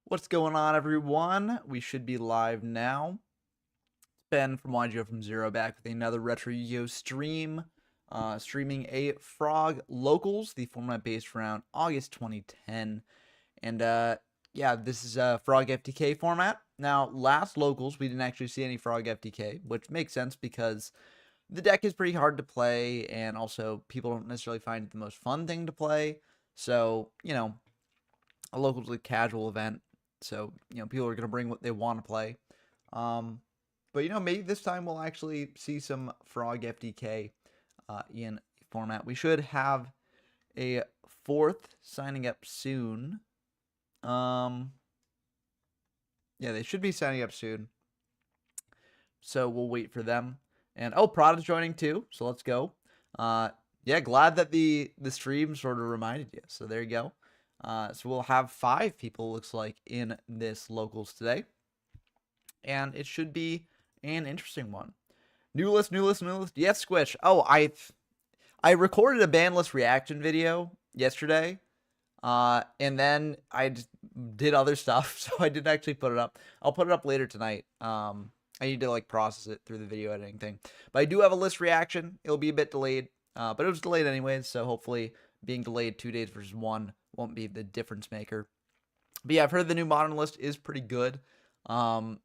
What's going on, everyone? We should be live now. It's Ben from YGO from Zero back with another Retro Yu-Gi-Oh stream. Streaming a Frog Locals, the format based around August 2010. And yeah, this is a Frog FTK format. Now, last Locals, we didn't actually see any Frog FTK, which makes sense because the deck is pretty hard to play, and also people don't necessarily find it the most fun thing to play. So, a Locals is a casual event. So, people are going to bring what they want to play. But, maybe this time we'll actually see some Frog FDK in format. We should have a fourth signing up soon. Yeah, they should be signing up soon. So we'll wait for them. And, oh, Prada's joining too. So let's go. Yeah, glad that the stream sort of reminded you. So there you go. So we'll have 5 people, looks like, in this Locals today. And it should be an interesting one. New list. Yes, Squish. Oh, I recorded a ban list reaction video yesterday. And then I just did other stuff, so I didn't actually put it up. I'll put it up later tonight. I need to process it through the video editing thing. But I do have a list reaction. It'll be a bit delayed. But it was delayed anyways, so hopefully being delayed 2 days versus 1 won't be the difference maker. But yeah, I've heard the new modern list is pretty good. I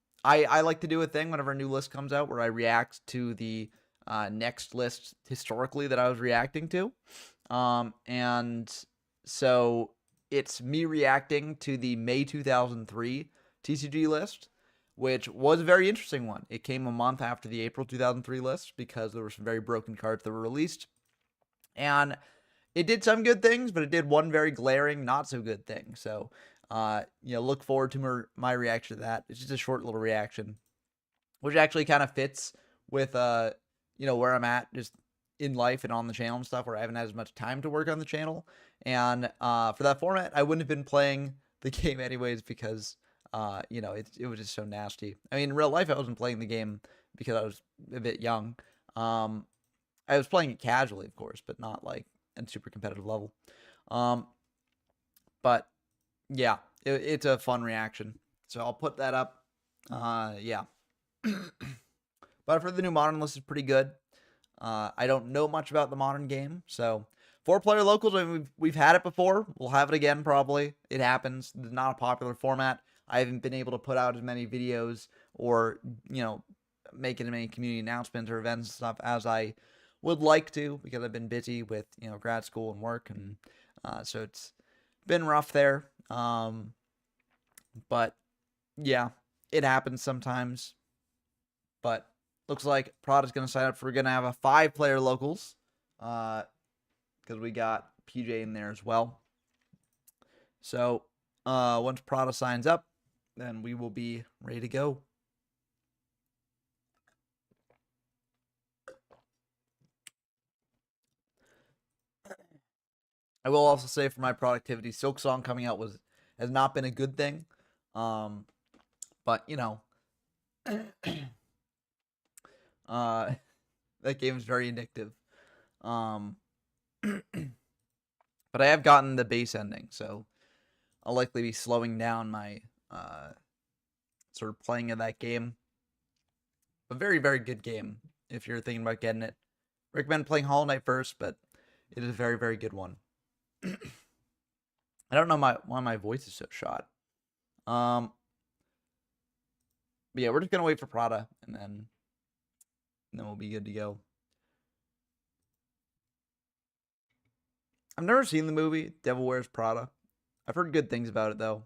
like to do a thing whenever a new list comes out where I react to the next list historically that I was reacting to. And so it's me reacting to the May 2003 TCG list, which was a very interesting one. It came a month after the April 2003 list because there were some very broken cards that were released. And it did some good things, but it did one very glaring, not so good thing. So, look forward to my reaction to that. It's just a short little reaction, which actually kind of fits with, where I'm at just in life and on the channel and stuff, where I haven't had as much time to work on the channel. And for that format, I wouldn't have been playing the game anyways because, it was just so nasty. I mean, in real life, I wasn't playing the game because I was a bit young. I was playing it casually, of course, but not like at super competitive level. But yeah, it's a fun reaction. So I'll put that up. Yeah. But for the new modern list is pretty good. I don't know much about the modern game, so 4-player locals. I mean, we've had it before. We'll have it again probably. It happens. It's not a popular format. I haven't been able to put out as many videos or make as many community announcements or events and stuff as I would like to because I've been busy with grad school and work, and so it's been rough there. But yeah, it happens sometimes. But looks like Prada's going to sign up. We're going to have a 5-player locals because we got PJ in there as well. So once Prada signs up, then we will be ready to go. I will also say for my productivity, Silk Song coming out has not been a good thing. But that game is very addictive. But I have gotten the base ending, so I'll likely be slowing down my sort of playing of that game. A very, very good game if you're thinking about getting it. Recommend playing Hollow Knight first, but it is a very, very good one. I don't know why my voice is so shot. But yeah, we're just gonna wait for Prada, and then we'll be good to go. I've never seen the movie Devil Wears Prada. I've heard good things about it though,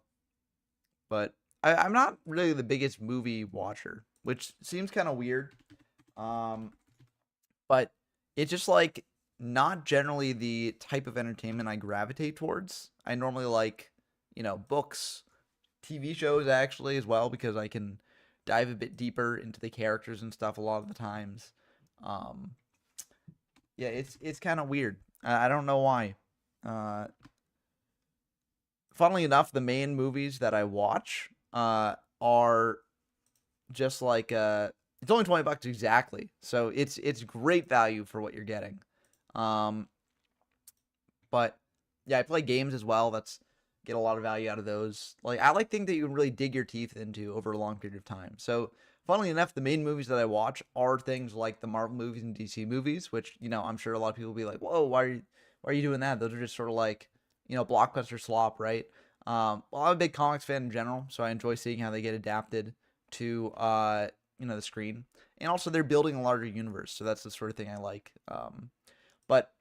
but I'm not really the biggest movie watcher, which seems kind of weird. But it's just not generally the type of entertainment I gravitate towards. I normally like, books, TV shows actually as well, because I can dive a bit deeper into the characters and stuff a lot of the times. Yeah, it's kind of weird. I don't know why. Funnily enough, the main movies that I watch are just it's only $20 exactly, so it's great value for what you're getting. But yeah, I play games as well. That's get a lot of value out of those. Like, I like things that you can really dig your teeth into over a long period of time. So, funnily enough, the main movies that I watch are things like the Marvel movies and DC movies, which, you know, I'm sure a lot of people will be like, whoa, why are you doing that? Those are just sort of like, you know, blockbuster slop, right? Well, I'm a big comics fan in general, so I enjoy seeing how they get adapted to, you know, the screen. And also, they're building a larger universe, so that's the sort of thing I like. But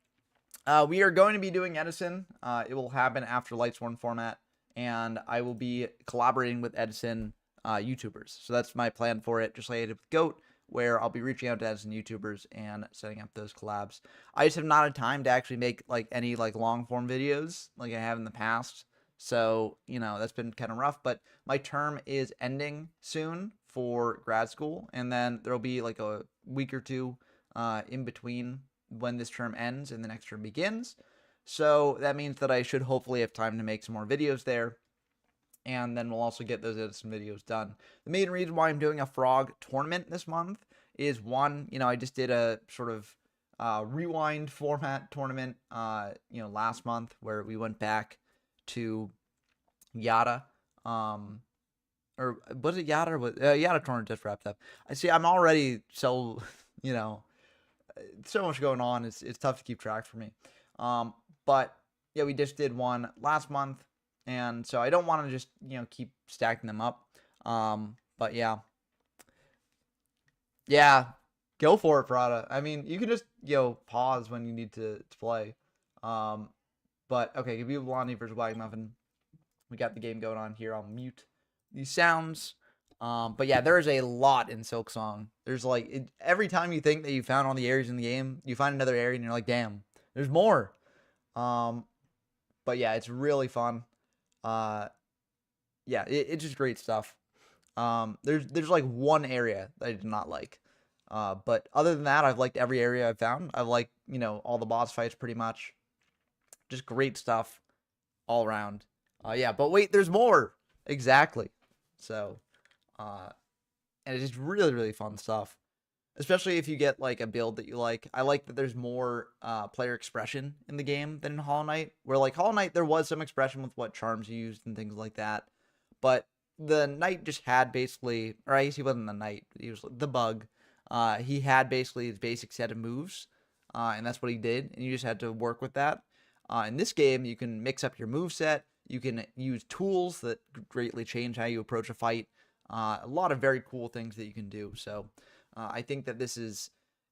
we are going to be doing Edison. It will happen after Lightsworn format, and I will be collaborating with Edison YouTubers. So that's my plan for it, just like I did with Goat, where I'll be reaching out to Edison YouTubers and setting up those collabs. I just have not had time to actually make like any like long form videos like I have in the past. So, you know, that's been kind of rough, but my term is ending soon for grad school, and then there'll be like a week or two in between when this term ends and the next term begins. So that means that I should hopefully have time to make some more videos there. And then we'll also get those Edison videos done. The main reason why I'm doing a frog tournament this month is one, you know, I just did a sort of rewind format tournament, you know, last month where we went back to Yada. Or was it Yada? Or was, Yada tournament just wrapped up. I see. I'm already so, you know, so much going on. It's tough to keep track for me. But yeah, we just did one last month, and so I don't want to just, you know, keep stacking them up. But yeah, go for it, Prada. I mean, you can just, you know, pause when you need to play. But okay, give you Blondie versus Black Muffin. We got the game going on here. I'll mute these sounds. But yeah, there is a lot in Silksong. There's like every time you think that you found all the areas in the game, you find another area and you're like, damn, there's more. But yeah, it's really fun. Yeah, it's just great stuff. There's like one area that I did not like. But other than that, I've liked every area I've found. I've liked, you know, all the boss fights pretty much. Just great stuff all around. Yeah, but wait, there's more. Exactly. So, and it's just really, really fun stuff. Especially if you get like a build that you like. I like that there's more player expression in the game than in Hollow Knight. Where like Hollow Knight, there was some expression with what charms you used and things like that. But the Knight just had basically, or I guess he wasn't the Knight. He was the Bug. He had basically his basic set of moves, and that's what he did. And you just had to work with that. In this game, you can mix up your move set. You can use tools that greatly change how you approach a fight. A lot of very cool things that you can do. So I think that this is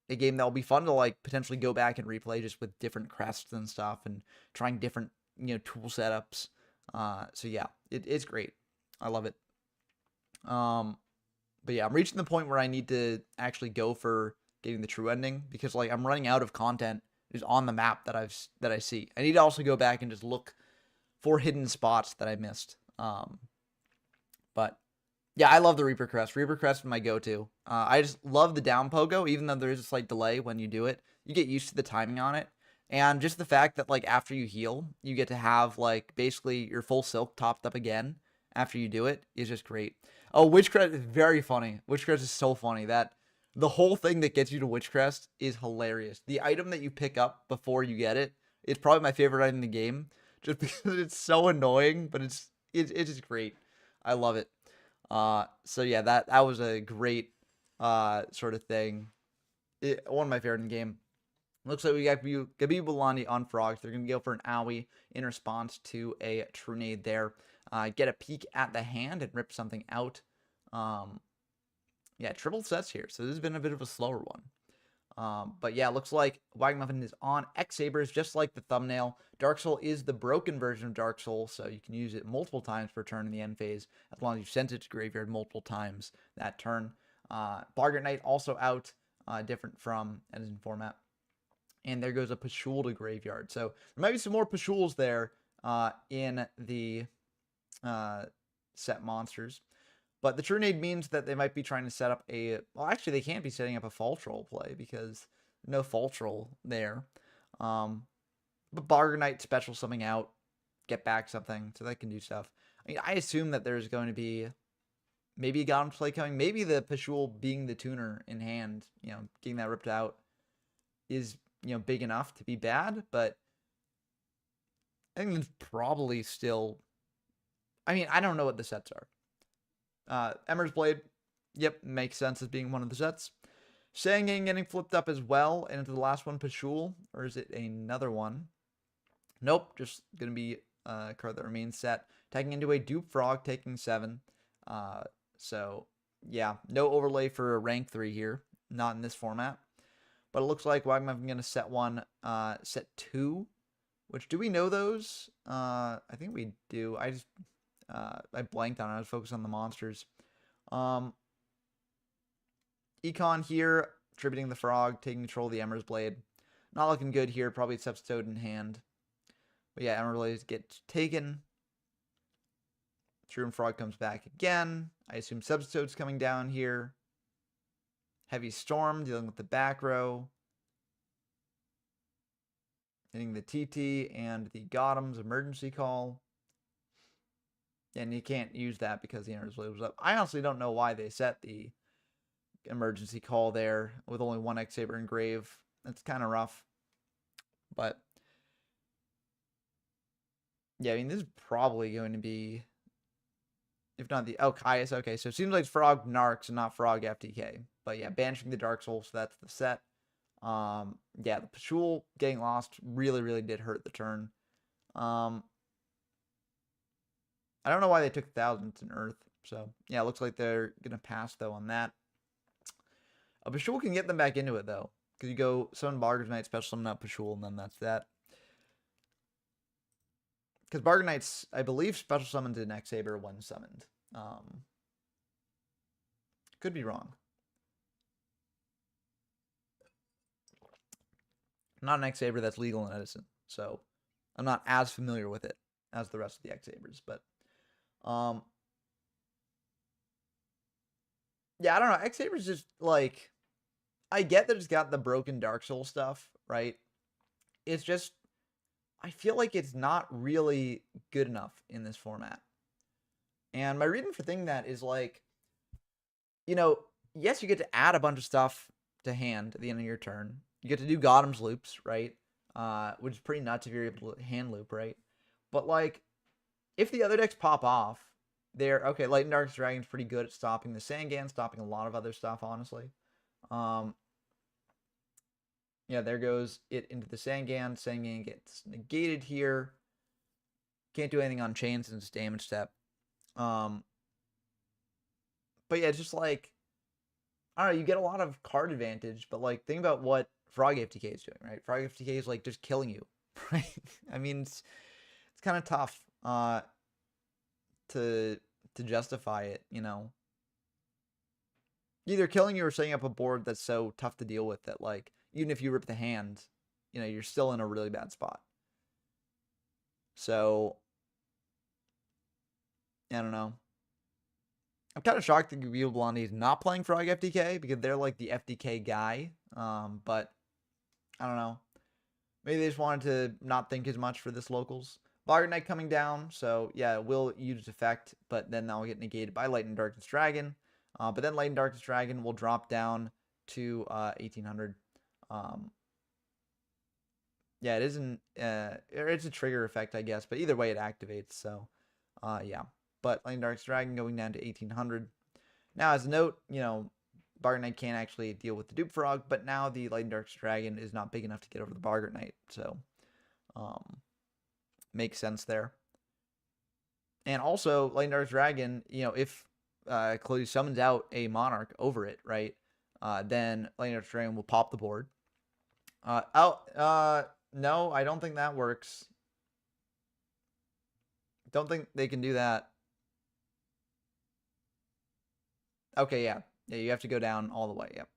a game that will be fun to like potentially go back and replay just with different crests and stuff and trying different, you know, tool setups. So yeah, it's great. I love it. But yeah, I'm reaching the point where I need to actually go for getting the true ending because like I'm running out of content is on the map that I see. I need to also go back and just look for hidden spots that I missed. But yeah, I love the Reaper Crest. Reaper Crest is my go-to. I just love the down pogo, even though there is a slight delay when you do it. You get used to the timing on it. And just the fact that, like, after you heal, you get to have, like, basically your full silk topped up again after you do it is just great. Oh, Witchcrest is very funny. Witchcrest is so funny. That the whole thing that gets you to Witchcrest is hilarious. The item that you pick up before you get it is probably my favorite item in the game. Just because it's so annoying, but it's just great. I love it. So yeah, that was a great sort of thing. One of my favorite in the game. Looks like we got Gabi Bulani on frogs. They're gonna go for an owie in response to a true nade there. Get a peek at the hand and rip something out. Yeah, triple sets here, so this has been a bit of a slower one. But yeah, looks like Wagmuffin is on X Sabers, just like the thumbnail. Dark Soul is the broken version of Dark Soul, so you can use it multiple times per turn in the end phase, as long as you sent it to graveyard multiple times that turn. Bargain Knight also out, different from Edison format. And there goes a Pashul to graveyard. So there might be some more Pashuls there in the set monsters. But the True Nade means that they might be trying to set up a... Well, actually, they can't be setting up a Fall Troll play because no Fall Troll there. But Bargain Knight special something out, get back something, so that can do stuff. I mean, I assume that there's going to be maybe a Godam play coming. Maybe the Pashul being the tuner in hand, you know, getting that ripped out is, you know, big enough to be bad. But I think it's probably still I mean, I don't know what the sets are. Emmer's Blade, yep, makes sense as being one of the sets. Sangin getting flipped up as well, and into the last one, Pashul, or is it another one? Nope, just gonna be a card that remains set. Tagging into a Dupe Frog, taking 7. So yeah, no overlay for rank 3 here, not in this format. But it looks like I'm gonna set one, set 2. Which, do we know those? I think we do. I blanked on it. I was focused on the monsters. Econ here, attributing the frog, taking control of the Emmer's Blade. Not looking good here. Probably Substode in hand. But yeah, Emmer's Blade gets taken. Shroom Frog comes back again. I assume Substode's coming down here. Heavy Storm, dealing with the back row. Hitting the TT and the Gotham's emergency call. And you can't use that because the Emmer's Blade was up. I honestly don't know why they set the emergency call there with only one X-Saber engrave. That's kind of rough. But yeah, I mean, this is probably going to be, if not the, oh, Caius. Okay, so it seems like Frog Narcs and not Frog FTK. But yeah, banishing the Dark Soul, so that's the set. Yeah, the Pashul getting lost really did hurt the turn. I don't know why they took 1000 to Earth. So yeah, it looks like they're gonna pass though on that. Pashul can get them back into it though, because you go summon Bargain Knight, special summon out Pashul, and then that's that. Because Bargain Knight's, I believe, special summons an X-Saber when summoned. Could be wrong. Not an X-Saber that's legal in Edison, so I'm not as familiar with it as the rest of the X-Sabers, but yeah, I don't know. X-Saber's just like, I get that it's got the broken Dark Soul stuff, right? It's just, I feel like it's not really good enough in this format. And my reason for thinking that is like, you know, yes, you get to add a bunch of stuff to hand at the end of your turn. You get to do Gotham's loops, right? Which is pretty nuts if you're able to hand loop, right? But like, if the other decks pop off, they're okay. Light and Darkest Dragon's pretty good at stopping the Sangan, stopping a lot of other stuff, honestly. Yeah, there goes it into the Sangan. Sangan gets negated here. Can't do anything on chain since it's damage step. But yeah, it's just like, I don't know, you get a lot of card advantage, but like, think about what Frog FTK is doing, right? Frog FTK is like just killing you, right? I mean, it's kind of tough to justify it, you know. Either killing you or setting up a board that's so tough to deal with that, like, even if you rip the hand, you know, you're still in a really bad spot. So, I don't know. I'm kind of shocked that Guido Blondie is not playing Frog FTK because they're like the FTK guy. But I don't know. Maybe they just wanted to not think as much for this locals. Bargain Knight coming down, so yeah, it will use its effect, but then that will get negated by Light and Darkest Dragon. But then Light and Darkest Dragon will drop down to 1800. Yeah, it isn't. It's a trigger effect, I guess, but either way, it activates. So, yeah. But Light and Darkest Dragon going down to 1800. Now, as a note, you know, Bargain Knight can't actually deal with the Dupe Frog, but now the Light and Darkest Dragon is not big enough to get over the Bargain Knight. So, makes sense there. And also, Light and Darkest Dragon, you know, if Chloe summons out a Monarch over it, right, then Light and Darkest Dragon will pop the board. No, I don't think that works. Don't think they can do that. Okay, yeah. Yeah, you have to go down all the way, yep.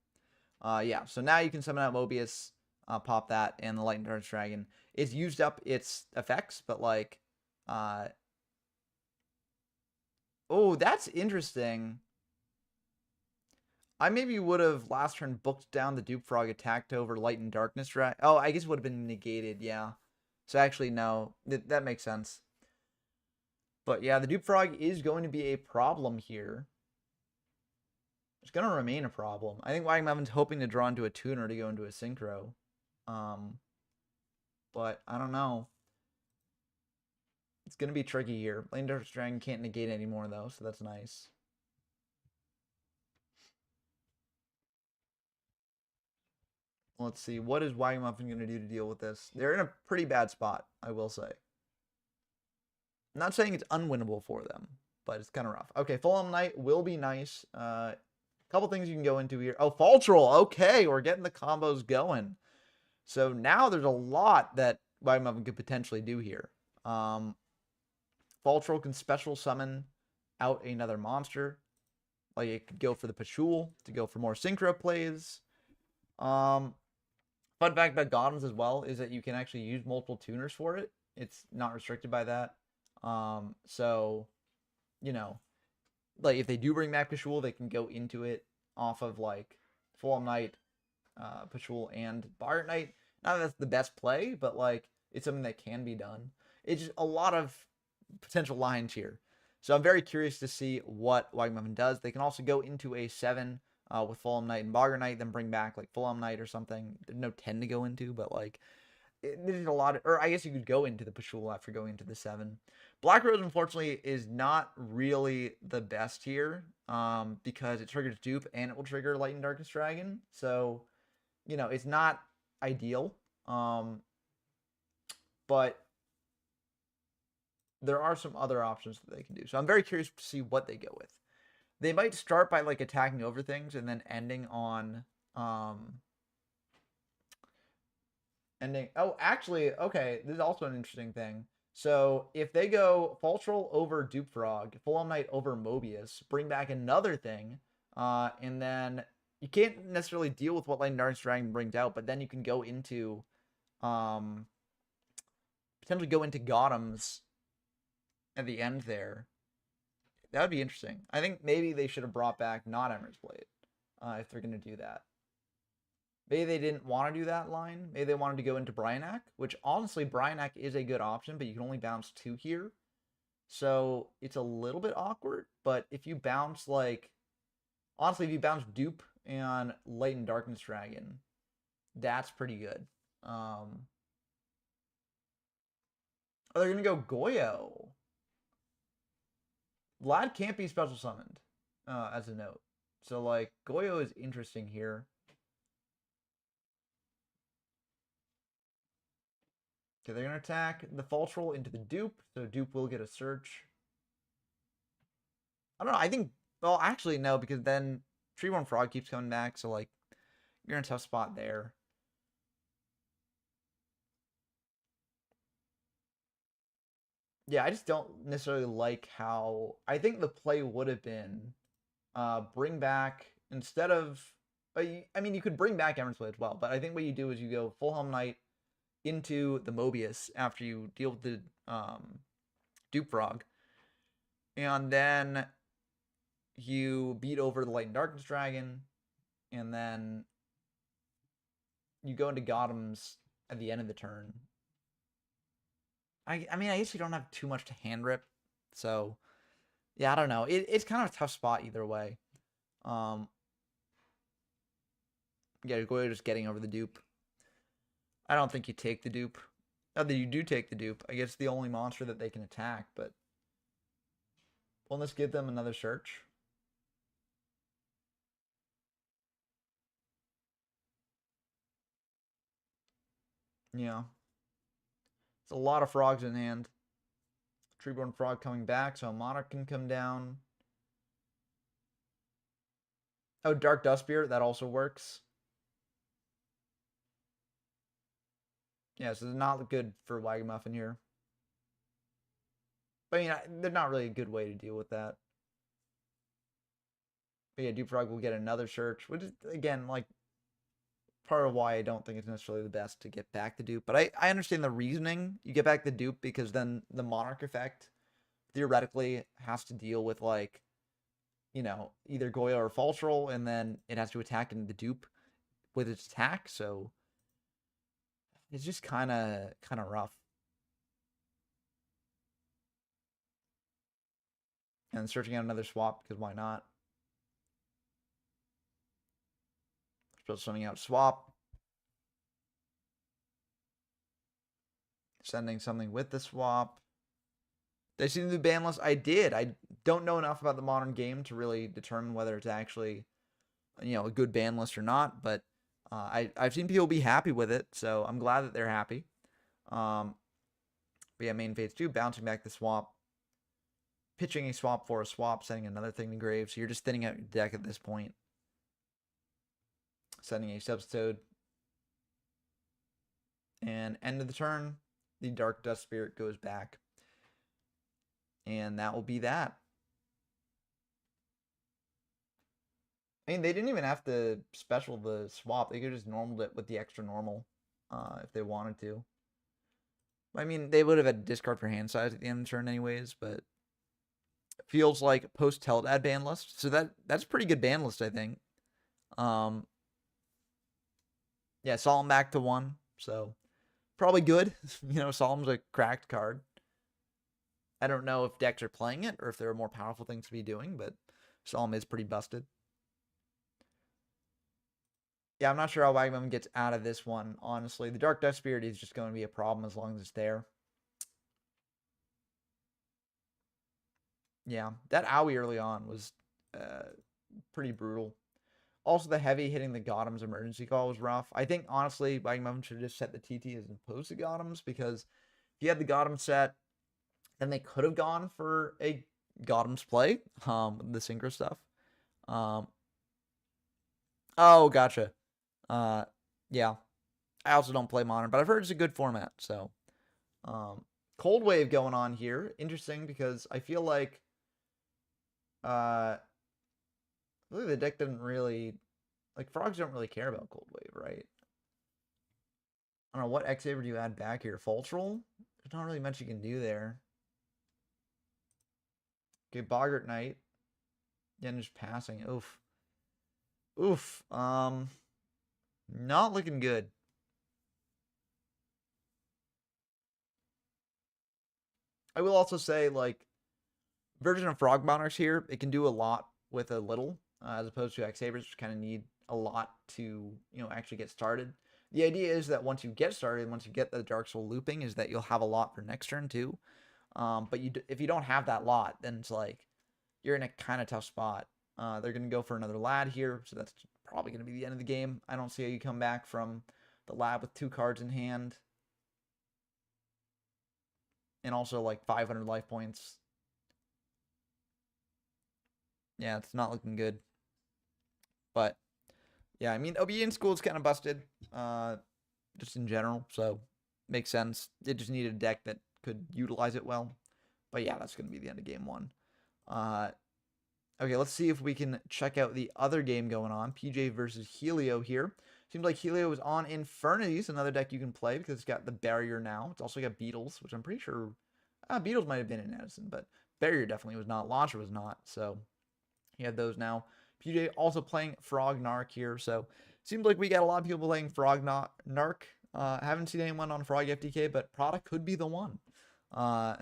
Yeah, so now you can summon out Mobius, pop that, and the Light and Darkest Dragon. It's used up its effects, but like, oh, that's interesting. I maybe would have last turn booked down the Dupe Frog, attacked over Light and Darkness Dragon. Oh, I guess it would have been negated, yeah. So actually, no, that makes sense. But yeah, the Dupe Frog is going to be a problem here. It's going to remain a problem. I think Wagamama's hoping to draw into a tuner to go into a synchro. But I don't know. It's going to be tricky here. Lane Darkness Dragon can't negate anymore, though, so that's nice. Let's see. What is Wagamuffin going to do to deal with this? They're in a pretty bad spot, I will say. I'm not saying it's unwinnable for them, but it's kind of rough. Okay, Fulham Knight will be nice. Couple things you can go into here. Oh, Fall Troll. Okay, we're getting the combos going. So now there's a lot that Wagamuffin could potentially do here. Fall Troll can special summon out another monster. Like it could go for the Pashul to go for more synchro plays. Fun fact about Golems as well is that you can actually use multiple tuners for it. It's not restricted by that. So, you know, like if they do bring back Pashul, they can go into it off of like Fulham Knight, Pashul, and Boggart Knight. Not that that's the best play, but like it's something that can be done. It's just a lot of potential lines here. So I'm very curious to see what Wagamuffin does. They can also go into a 7 with Fulham Knight and Boggart Knight, then bring back like Fulham Knight or something. There's no 10 to go into, but like there's a lot of, or I guess you could go into the Pashul after going into the 7. Black Rose, unfortunately, is not really the best here because it triggers dupe and it will trigger Light and Darkness Dragon. So, you know, it's not ideal. But there are some other options that they can do. So I'm very curious to see what they go with. They might start by like attacking over things and then ending on oh, actually, okay, this is also an interesting thing. So if they go Fall Troll over Dupe Frog, Fulham Knight over Mobius, bring back another thing, and then you can't necessarily deal with what Light and Darkness Dragon brings out, but then you can go into potentially go into Gotems at the end there. That would be interesting. I think maybe they should have brought back not Emmer's Blade if they're going to do that. Maybe they didn't want to do that line. Maybe they wanted to go into Bryanak, which honestly, Bryanak is a good option, but you can only bounce 2 here. So it's a little bit awkward, but if you bounce like, honestly, if you bounce Dupe and Light and Darkness Dragon, that's pretty good. Oh, they're going to go Goyo. Vlad can't be special summoned, as a note. So, like, Goyo is interesting here. Okay, they're going to attack the Fall Troll into the Dupe, so Dupe will get a search. I don't know, I think, well, actually, no, because then Treeborn Frog keeps coming back, so, like, you're in a tough spot there. Yeah, I just don't necessarily like how... I think the play would have been bring back, instead of... I mean, you could bring back Emmer's Blade as well, but I think what you do is you go Fulham Knight into the Mobius after you deal with the Dupe Frog. And then you beat over the Light and Darkness Dragon. And then you go into Gotems at the end of the turn. I mean, I guess you don't have too much to hand rip. So, yeah, I don't know. It's kind of a tough spot either way. Yeah, Goyo just getting over the Dupe. I don't think you take the Dupe. Not that you do take the Dupe. I guess the only monster that they can attack, but won't this give them another search? Yeah. It's a lot of frogs in hand. Treeborn Frog coming back, so a Monarch can come down. Oh, Dark Duskbeard, that also works. Yeah, so it's not good for Wagamuffin here. But, I mean, they're not really a good way to deal with that. But yeah, Dupe Frog will get another search, which is, again, like, part of why I don't think it's necessarily the best to get back the Dupe. But I understand the reasoning. You get back the Dupe because then the Monarch effect theoretically has to deal with, like, you know, either Goyo or Fall Troll, and then it has to attack into the Dupe with its attack, so it's just kind of rough. And searching out another swap, because why not? Still sending out swap. Sending something with the swap. Did I see the new ban list? I did. I don't know enough about the modern game to really determine whether it's actually, a good ban list or not. But I've seen people be happy with it, so I'm glad that they're happy. But yeah, main phase 2, bouncing back the swap, pitching a swap for a swap, sending another thing to grave. So you're just thinning out your deck at this point. Sending a substitute. And end of the turn, the Dark Dust Spirit goes back. And that will be that. I mean, they didn't even have to special the swap. They could have just normaled it with the extra normal if they wanted to. I mean, they would have had to discard for hand size at the end of the turn anyways, but it feels like post-Teldad ban list. So that's pretty good ban list, I think. Yeah, Solemn back to 1, so probably good. Solemn's a cracked card. I don't know if decks are playing it or if there are more powerful things to be doing, but Solemn is pretty busted. Yeah, I'm not sure how Wagmum gets out of this one, honestly. The Dark Dust Spirit is just going to be a problem as long as it's there. Yeah, that Owie early on was pretty brutal. Also, the heavy hitting the Gotham's emergency call was rough. I think, honestly, Wagmum should have just set the TT as opposed to Gotham's, because if he had the Gotham set, then they could have gone for a Gotham's play, the synchro stuff. Oh, gotcha. Yeah. I also don't play Modern, but I've heard it's a good format, so. Cold Wave going on here. Interesting, because I feel like really the deck didn't really, like, frogs don't really care about Cold Wave, right? I don't know, what X-Saber do you add back here? Fultrol? There's not really much you can do there. Okay, Boggart Knight. Again, just passing. Oof. Oof. Not looking good. I will also say, like, version of Frog Monarchs here, it can do a lot with a little, as opposed to X-Sabers, which kind of need a lot to, actually get started. The idea is that once you get started, once you get the Dark Soul looping, is that you'll have a lot for next turn too. But if you don't have that lot, then it's like you're in a kind of tough spot. They're going to go for another lad here, so that's probably going to be the end of the game. I don't see how you come back from the lab with 2 cards in hand. And also like 500 life points. Yeah, it's not looking good. But yeah, I mean, Obedience School is kind of busted, just in general, so makes sense. It just needed a deck that could utilize it well. But yeah, that's going to be the end of game 1. Okay, let's see if we can check out the other game going on. PJ versus Helio here. Seems like Helio is on Infernities, another deck you can play because it's got the Barrier now. It's also got Beetles, which I'm pretty sure Beetles might have been in Edison, but Barrier definitely was not. Launcher was not, so you have those now. PJ also playing Frog Narc here, so seems like we got a lot of people playing Frog Narc. Haven't seen anyone on Frog FTK, but Prada could be the one. I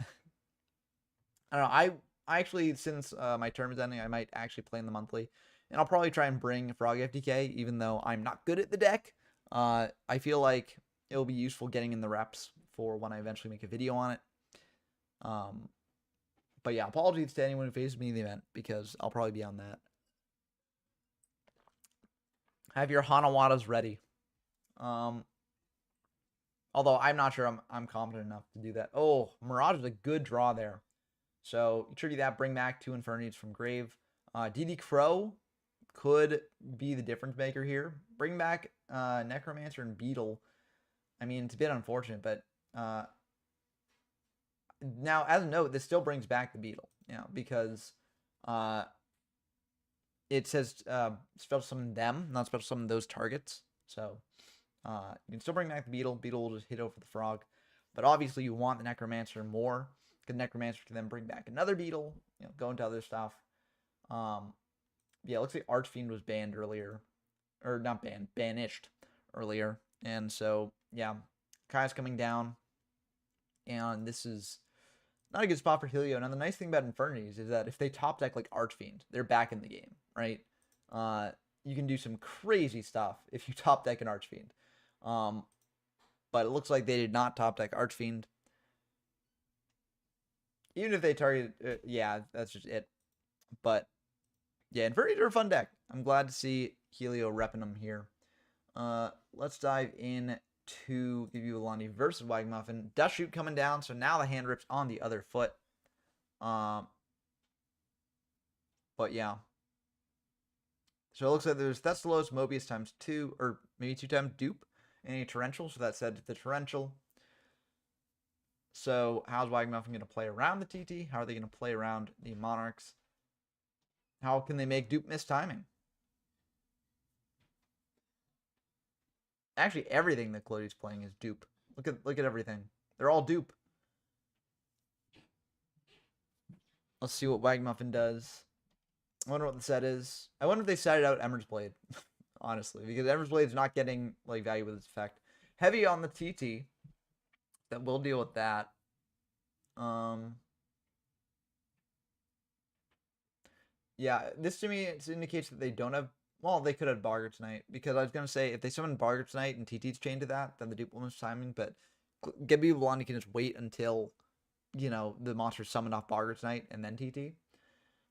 don't know. I actually, since my term is ending, I might actually play in the monthly, and I'll probably try and bring Frog FTK, even though I'm not good at the deck. I feel like it'll be useful getting in the reps for when I eventually make a video on it. But yeah, apologies to anyone who faces me in the event, because I'll probably be on that. Have your Hanawadas ready. Although I'm not sure I'm confident enough to do that. Oh, Mirage is a good draw there. So you tribute that, bring back 2 Infernities from grave. DD Crow could be the difference maker here. Bring back Necromancer and Beetle. I mean, it's a bit unfortunate, but now, as a note, this still brings back the Beetle, because it says special summon them, not special summon those targets. So you can still bring back the Beetle. Beetle will just hit over the Frog. But obviously you want the Necromancer more, because Necromancer can then bring back another Beetle, go into other stuff. Yeah, it looks like Archfiend was banned earlier. Or not banned, banished earlier. And so, yeah, Kai's coming down. And this is not a good spot for Helio. Now, the nice thing about Infernities is that if they top deck like Archfiend, they're back in the game, right? You can do some crazy stuff if you top deck an Archfiend. But it looks like they did not top deck Archfiend. Even if they target, yeah, that's just it. But yeah, Infernities are a fun deck. I'm glad to see Helio repping them here. Let's dive in to Gibu versus Wagmuffin. Dust Shoot coming down, so now the hand rips on the other foot. But yeah. So it looks like there's Thestalos, Mobius times 2, or maybe 2 times dupe, and a Torrential. So that said the Torrential. So how's Wagmuffin going to play around the TT? How are they going to play around the Monarchs? How can they make dupe miss timing? Actually, everything that Clody's playing is dupe. Look at everything. They're all dupe. Let's see what Wagmuffin does. I wonder what the set is. I wonder if they set it out Emmer's Blade, honestly, because Emmer's Blade is not getting like value with its effect. Heavy on the TT. That will deal with that. Yeah, this to me indicates that they don't have. Well, they could have Boggart tonight, because I was gonna say if they summon Boggart tonight and TT's chained to that, then the dupe will miss timing. But Gibu Blondie can just wait until the monster's summoned off Boggart tonight and then TT.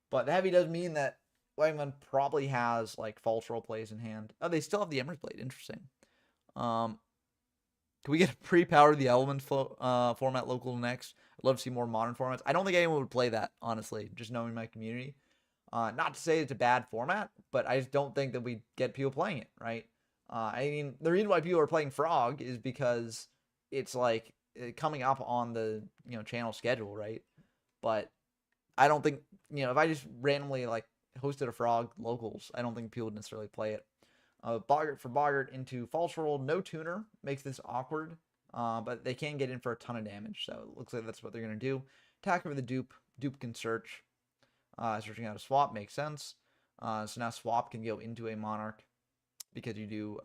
But the heavy does mean that Wagman probably has like false role plays in hand. Oh, they still have the Emmer's Blade. Interesting. Can we get a pre-powered the element format local next? I'd love to see more modern formats. I don't think anyone would play that, honestly, just knowing my community. Not to say it's a bad format, but I just don't think that we get people playing it, right? I mean, the reason why people are playing Frog is because it's like coming up on the channel schedule, right? But I don't think if I just randomly like hosted a Frog locals, I don't think people would necessarily play it. Boggart for Boggart into false roll, no tuner makes this awkward, but they can get in for a ton of damage, so it looks like that's what they're gonna do. Attack with the dupe. Dupe can search. Searching out a swap makes sense. So now swap can go into a Monarch because you do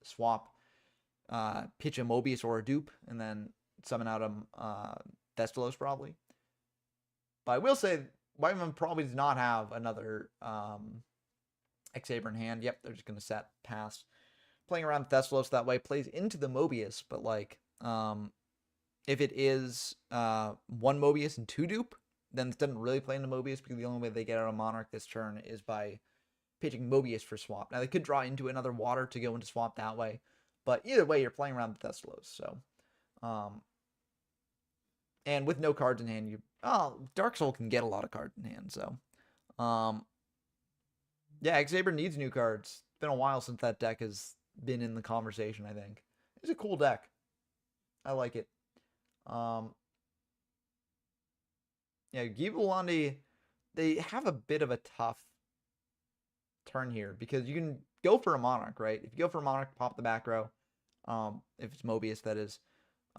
swap, pitch a Mobius or a dupe, and then summon out a Thestalos probably. But I will say, Whiteman probably does not have another X-Saber in hand. Yep, they're just going to set pass. Playing around Thestalos that way plays into the Mobius, but like, if it is 1 Mobius and 2 dupe, then it doesn't really play into Mobius, because the only way they get out of Monarch this turn is by pitching Mobius for swap. Now, they could draw into another water to go into swap that way, but either way, you're playing around the Thestalos, so. And with no cards in hand, Dark Soul can get a lot of cards in hand, so. Yeah, X-Saber needs new cards. It's been a while since that deck has been in the conversation, I think. It's a cool deck. I like it. Yeah, Gibu, they have a bit of a tough turn here, because you can go for a Monarch, right? If you go for a Monarch, pop the back row. If it's Mobius, that is.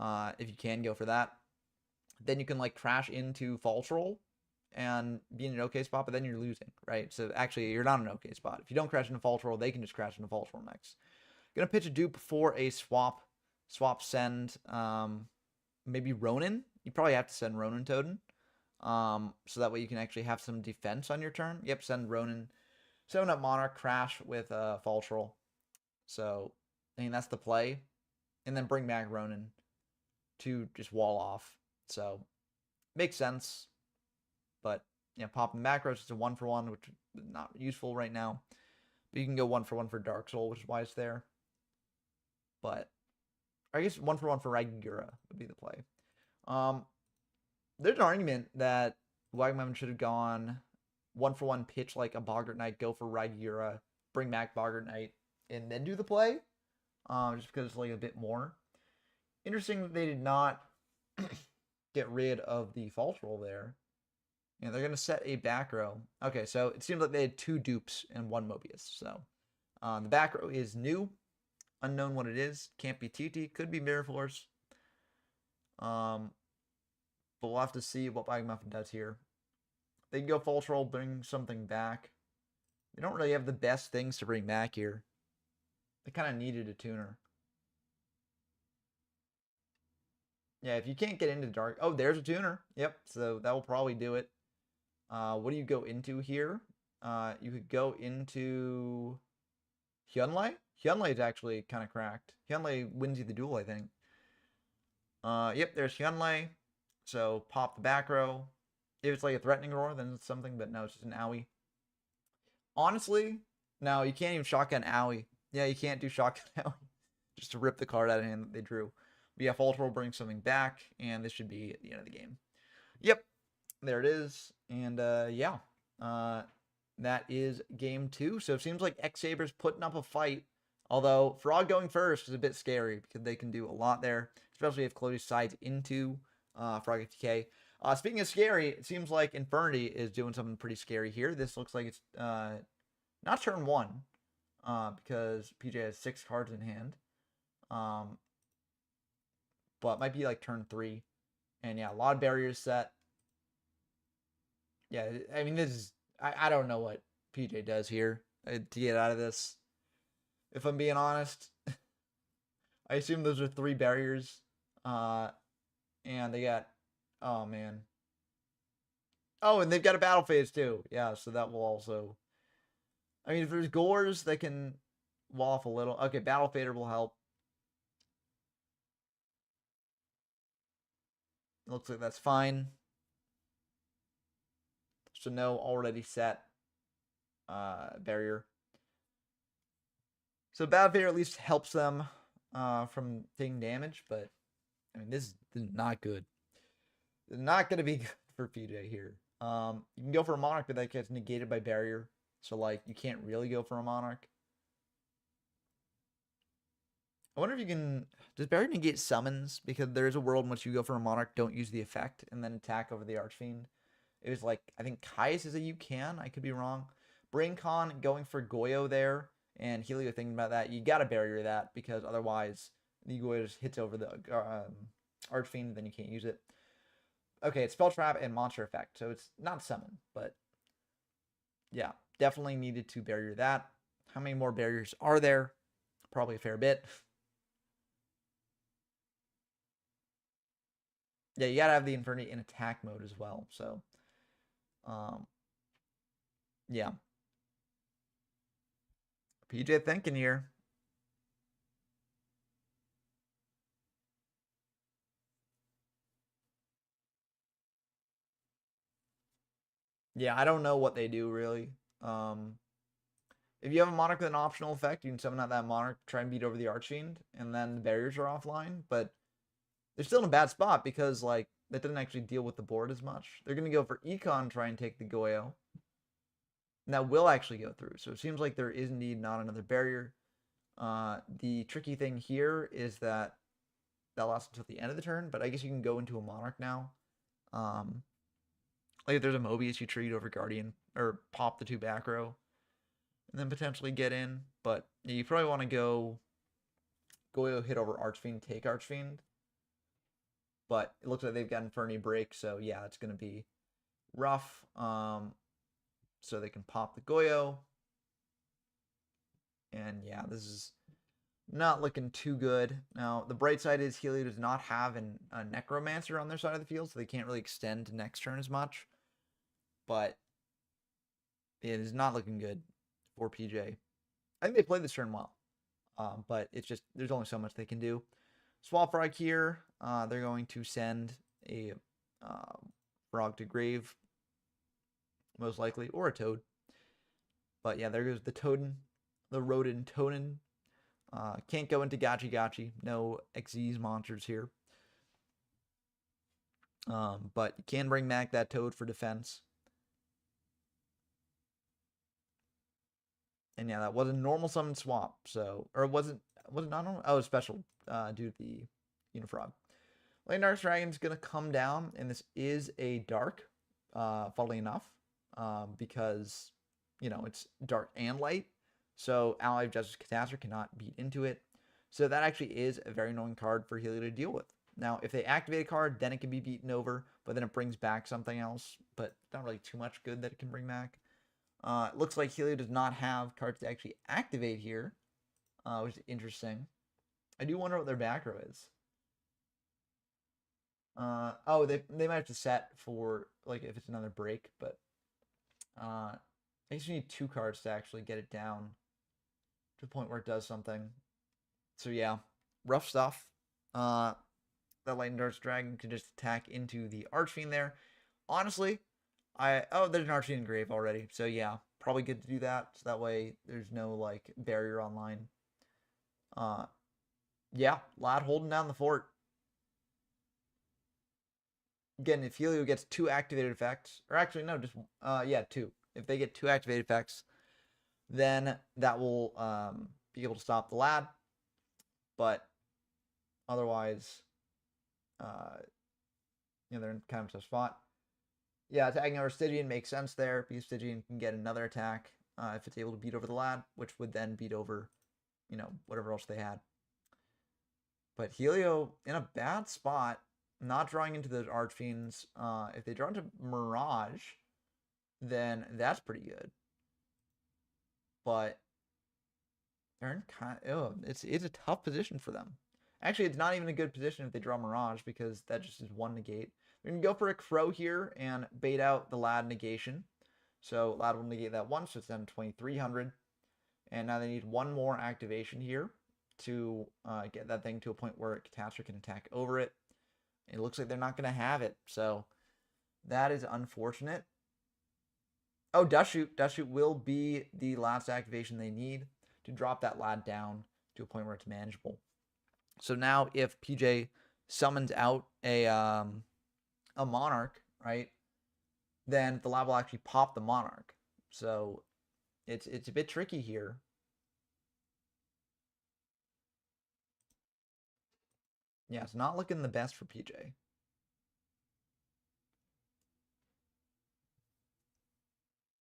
If you can go for that, then you can like crash into false roll and be in an okay spot, but then you're losing, right? So actually, you're not in an okay spot. If you don't crash into false roll, they can just crash into false roll next. Gonna pitch a dupe for a swap. Swap send maybe Ronin. You probably have to send Ronin Totem. So that way you can actually have some defense on your turn. Yep, send Ronin. 7-up Monarch, crash with false roll. So, I mean, that's the play. And then bring back Ronin to just wall off. So, makes sense. But, yeah, popping macros, it's a 1-for-1, which is not useful right now. But you can go 1-for-1 for Dark Soul, which is why it's there. But, I guess 1-for-1 for Raigura would be the play. There's an argument that Wagman should have gone 1-for-1 pitch like a Boggart Knight, go for Raigura, bring back Boggart Knight, and then do the play. Just because it's like a bit more. Interesting that they did not get rid of the false roll there. Yeah, they're going to set a back row. Okay, so it seems like they had 2 dupes and 1 Mobius. So the back row is new. Unknown what it is. Can't be TT. Could be Mirror Force. But we'll have to see what Wagmuffin does here. They can go false roll, bring something back. They don't really have the best things to bring back here. They kind of needed a tuner. Yeah, if you can't get into dark... Oh, there's a tuner. Yep, so that will probably do it. What do you go into here? You could go into Hyunlei. Hyunlei is actually kind of cracked. Hyunlei wins you the duel, I think. Yep, there's Hyunlei. So pop the back row. If it's like a threatening roar, then it's something, but no, it's just an owie. Honestly, no, you can't even shotgun owie. Yeah, you can't do shotgun owie. Just to rip the card out of hand that they drew. But yeah, Falter will bring something back, and this should be at the end of the game. Yep, there it is. And yeah, that is game 2. So it seems like X-Saber's putting up a fight. Although Frog going first is a bit scary because they can do a lot there, especially if Clody sides into Frog FTK. Speaking of scary, it seems like Infernity is doing something pretty scary here. This looks like it's not turn 1 because PJ has 6 cards in hand. But it might be like turn 3. And yeah, a lot of barriers set. Yeah, I mean, this is... I don't know what PJ does here to get out of this. If I'm being honest. I assume those are 3 barriers. And they got... Oh, man. Oh, and they've got a battle phase, too. Yeah, so that will also... I mean, if there's Gores that can wall off a little... Okay, Battle Fader will help. Looks like that's fine. So no already set barrier. So Battle Fader at least helps them from taking damage, but I mean, this is not good. It's not going to be good for PJ here. You can go for a Monarch, but that gets negated by barrier. So, like, you can't really go for a Monarch. I wonder if you can... Does barrier negate summons? Because there is a world in which you go for a Monarch, don't use the effect, and then attack over the Archfiend. It was like, I think Kaius is a you can. I could be wrong. BrainCon going for Goyo there, and Helio thinking about that. You got to barrier that, because otherwise the Goyo just hits over the Archfiend, then you can't use it. Okay, it's Spell Trap and Monster Effect, so it's not summon, but yeah, definitely needed to barrier that. How many more barriers are there? Probably a fair bit. Yeah, you gotta have the Infernity in attack mode as well, so yeah. PJ thinking here. Yeah, I don't know what they do really. If you have a Monarch with an optional effect, you can summon out that Monarch, try and beat over the Archfiend, and then the barriers are offline, but they're still in a bad spot because, like, that doesn't actually deal with the board as much. They're going to go for Econ, try and take the Goyo. And that will actually go through. So it seems like there is indeed not another barrier. The tricky thing here is that lasts until the end of the turn, but I guess you can go into a Monarch now. Like if there's a Mobius, you treat over Guardian, or pop the 2 back row, and then potentially get in. But yeah, you probably want to go Goyo, hit over Archfiend, take Archfiend. But it looks like they've got Infernity Break, so yeah, it's going to be rough. So they can pop the Goyo. And yeah, this is not looking too good. Now, the bright side is Helio does not have a Necromancer on their side of the field, so they can't really extend to next turn as much. But it is not looking good for PJ. I think they played this turn well. But it's just, there's only so much they can do. Swap Frog here. They're going to send a Frog to grave, most likely, or a Toad. But yeah, there goes the Toaden, the Rodent Toaden. Can't go into Gachi Gachi. No Xyz monsters here. But you can bring back that Toad for defense. And yeah, that was a normal summon swap. So, or was it not normal? Oh, it was special due to the Unifrog. Lane Dark Dragon's going to come down, and this is a dark, funnily enough, because, you know, it's dark and light. So Ally of Justice Catastrophe cannot beat into it. So that actually is a very annoying card for Helio to deal with. Now, if they activate a card, then it can be beaten over, but then it brings back something else, but not really too much good that it can bring back. It looks like Helio does not have cards to actually activate here, which is interesting. I do wonder what their back row is. Oh, they might have to set for, like, if it's another break, but I guess you need 2 cards to actually get it down to the point where it does something. So yeah, rough stuff. That Lightning Darts Dragon can just attack into the Archfiend there. Honestly, There's an Archie Engrave already. So yeah, probably good to do that. So that way there's no like barrier online. Yeah, Lad holding down the fort. Again, if Helio gets 2 activated effects, or actually no, just yeah, 2. If they get 2 activated effects, then that will be able to stop the Lad. But otherwise, they're in kind of a tough spot. Yeah, attacking over Stygian makes sense there because Stygian can get another attack if it's able to beat over the Lad, which would then beat over, whatever else they had. But Helio in a bad spot, not drawing into those Archfiends. If they draw into Mirage, then that's pretty good. But they're in it's a tough position for them. Actually, it's not even a good position if they draw Mirage because that just is 1 negate. They're going to go for a Crow here and bait out the Lad negation. So Lad will negate that once, so it's down to 2,300. And now they need 1 more activation here to get that thing to a point where Catastrophe can attack over it. It looks like they're not going to have it, so that is unfortunate. Oh, Dust Shoot. Dust Shoot will be the last activation they need to drop that Lad down to a point where it's manageable. So now if PJ summons out a Monarch, right, then the Lad will actually pop the Monarch. So it's a bit tricky here. Yeah, it's not looking the best for PJ.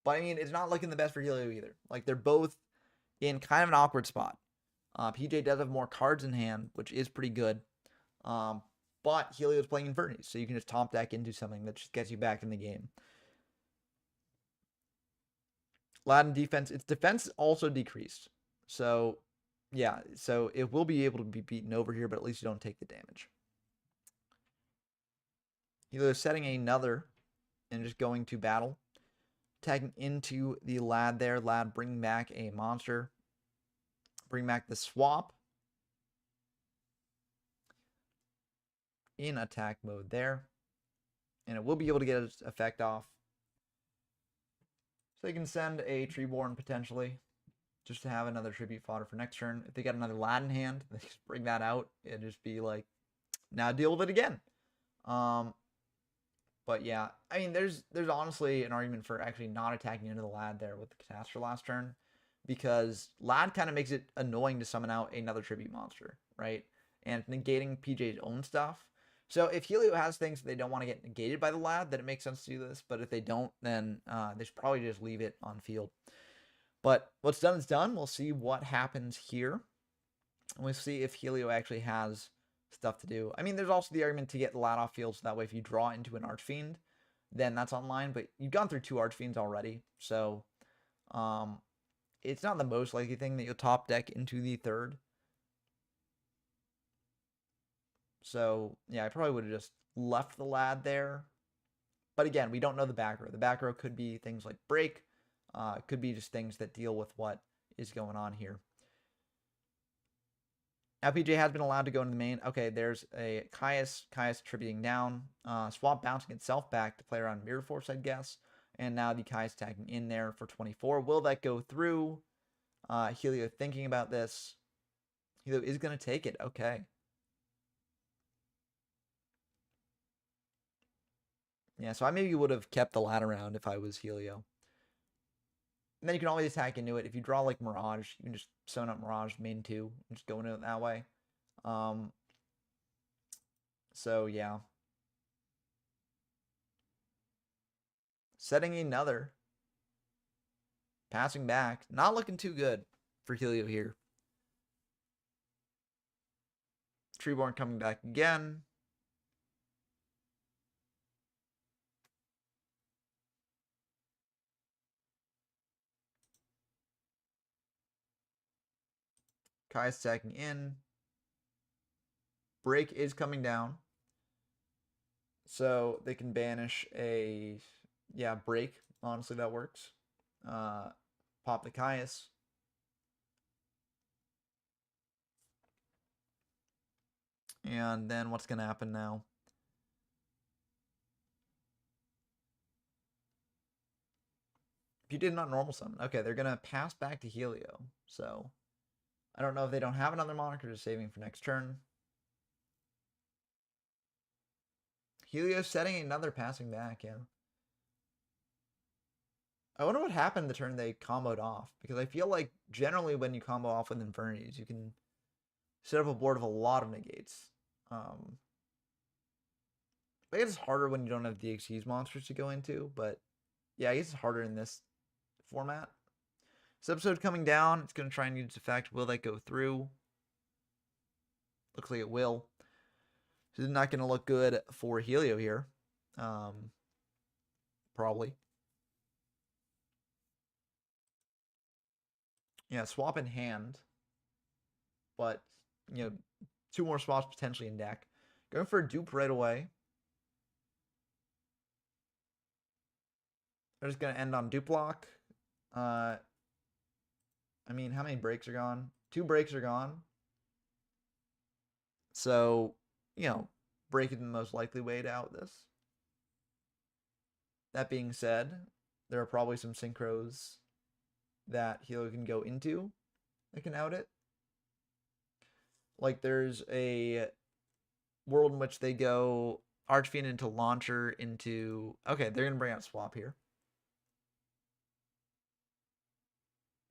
But I mean, it's not looking the best for Helio either. Like, they're both in kind of an awkward spot. PJ does have more cards in hand, which is pretty good. But Helio's playing Infernities, so you can just top deck into something that just gets you back in the game. Latin defense, its defense also decreased. So, yeah, so it will be able to be beaten over here, but at least you don't take the damage. Helio's setting another and just going to battle. Tagging into the Lad there. Lad bringing back a monster. Bring back the swap. In attack mode there. And it will be able to get its effect off. So they can send a Treeborn potentially. Just to have another tribute fodder for next turn. If they got another Lad in hand, they just bring that out. It'd just be like, now deal with it again. But yeah, I mean, there's honestly an argument for actually not attacking into the Lad there with the Catastrophe last turn, because Lad kind of makes it annoying to summon out another tribute monster, right? And negating PJ's own stuff. So if Helio has things that they don't want to get negated by the Lad, then it makes sense to do this. But if they don't, then they should probably just leave it on field. But what's done is done. We'll see what happens here. And we'll see if Helio actually has stuff to do. I mean, there's also the argument to get the Lad off field, so that way if you draw into an Archfiend, then that's online. But you've gone through 2 Archfiends already, so it's not the most likely thing that you'll top deck into the 3rd. So yeah, I probably would have just left the Lad there. But again, we don't know the back row. The back row could be things like break. It could be just things that deal with what is going on here. LPJ has been allowed to go into the main. Okay, there's a Caius tributing down. Swap bouncing itself back to play around Mirror Force, I guess. And now the Caius tagging in there for 24. Will that go through? Helio thinking about this. Helio is going to take it. Okay. Yeah, so I maybe would have kept the Lad around if I was Helio. And then you can always attack into it. If you draw like Mirage, you can just summon up Mirage main 2 and just go into it that way. So yeah. Setting another. Passing back. Not looking too good for Helio here. Treeborn coming back again. Kai's stacking in. Break is coming down. So they can banish a, break. Honestly, that works. Pop the Caius. And then what's going to happen now? If you did not normal summon, okay, they're gonna pass back to Helio. So I don't know if they don't have another moniker, just saving for next turn. Helio setting another passing back, yeah. I wonder what happened the turn they comboed off, because I feel like generally when you combo off with Infernities, you can set up a board of a lot of negates. I guess it's harder when you don't have DXG's monsters to go into, but yeah, I guess it's harder in this format. This episode coming down, it's going to try and use its effect. Will that go through? Looks like it will. So it's not going to look good for Helio here. Probably. Yeah, swap in hand. But, you know, 2 more swaps potentially in deck. Going for a dupe right away. They're just going to end on dupe block. I mean, how many breaks are gone? 2 breaks are gone. So, you know, breaking the most likely way to out this. That being said, there are probably some synchros that Helio can go into that can out it. Like there's a world in which they go Archfiend into Launcher into... Okay, they're going to bring out Swap here.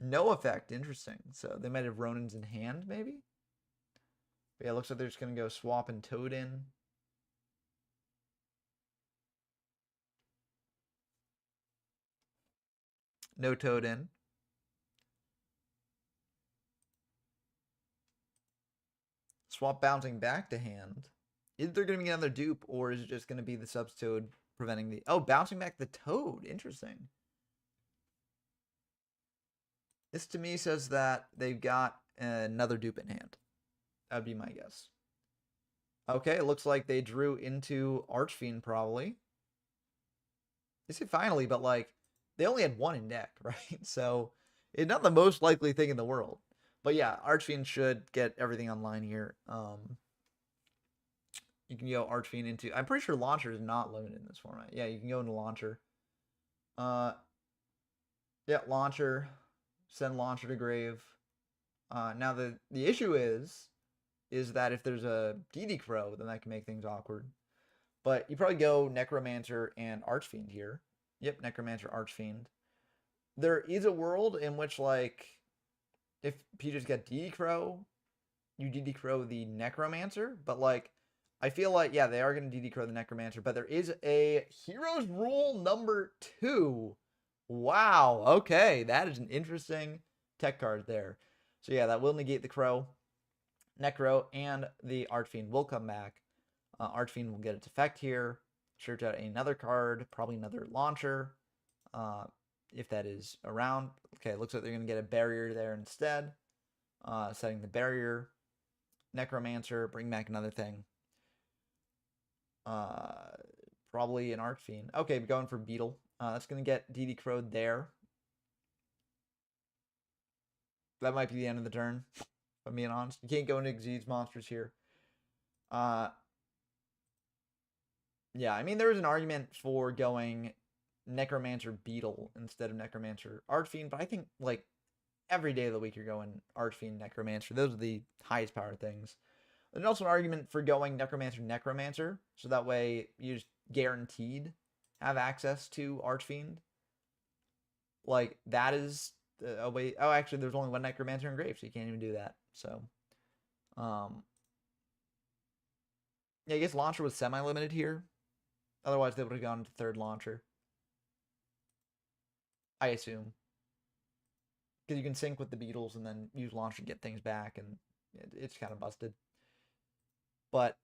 No effect. Interesting. So they might have Ronins in hand, maybe? But yeah, it looks like they're just going to go Swap and Toad in. No Toad in. Swap bouncing back to hand. Is there going to be another dupe, or is it just going to be the Substoad preventing the... Oh, bouncing back the Toad. Interesting. This to me says that they've got another dupe in hand. That would be my guess. Okay, it looks like they drew into Archfiend probably. They say finally, but like they only had 1 in deck, right? So it's not the most likely thing in the world. But yeah, Archfiend should get everything online here. You can go Archfiend into... I'm pretty sure Launcher is not limited in this format. Yeah, you can go into Launcher. Yeah, Launcher. Send Launcher to grave. Now the issue is that if there's a DD Crow, then that can make things awkward. But you probably go Necromancer and Archfiend here. Yep, Necromancer, Archfiend. There is a world in which, like, if Peaches get DD Crow, you DD Crow the Necromancer. But, like, I feel like, yeah, they are going to DD Crow the Necromancer. But there is a Heroes Rule number 2. Wow, okay. That is an interesting tech card there. So, yeah, that will negate the Crow. Necro and the Archfiend will come back. Archfiend will get its effect here. Search out another card, probably another Launcher, if that is around. Okay, looks like they're going to get a Barrier there instead. Setting the Barrier. Necromancer, bring back another thing. Probably an Archfiend. Okay, going for Beetle. That's going to get DD Crowed there. That might be the end of the turn, if I'm being honest. You can't go into Xyz monsters here. Yeah, I mean, there was an argument for going Necromancer Beetle instead of Necromancer Archfiend, but I think, like, every day of the week you're going Archfiend, Necromancer. Those are the highest power things. There's also an argument for going Necromancer, Necromancer, so that way you just guaranteed have access to Archfiend. Like, that is a way... Oh, actually, there's only 1 Necromancer in grave, so you can't even do that. So, yeah, I guess Launcher was semi-limited here. Otherwise, they would have gone to 3rd Launcher. I assume. Because you can sync with the Beetles and then use Launcher to get things back, and it's kind of busted. But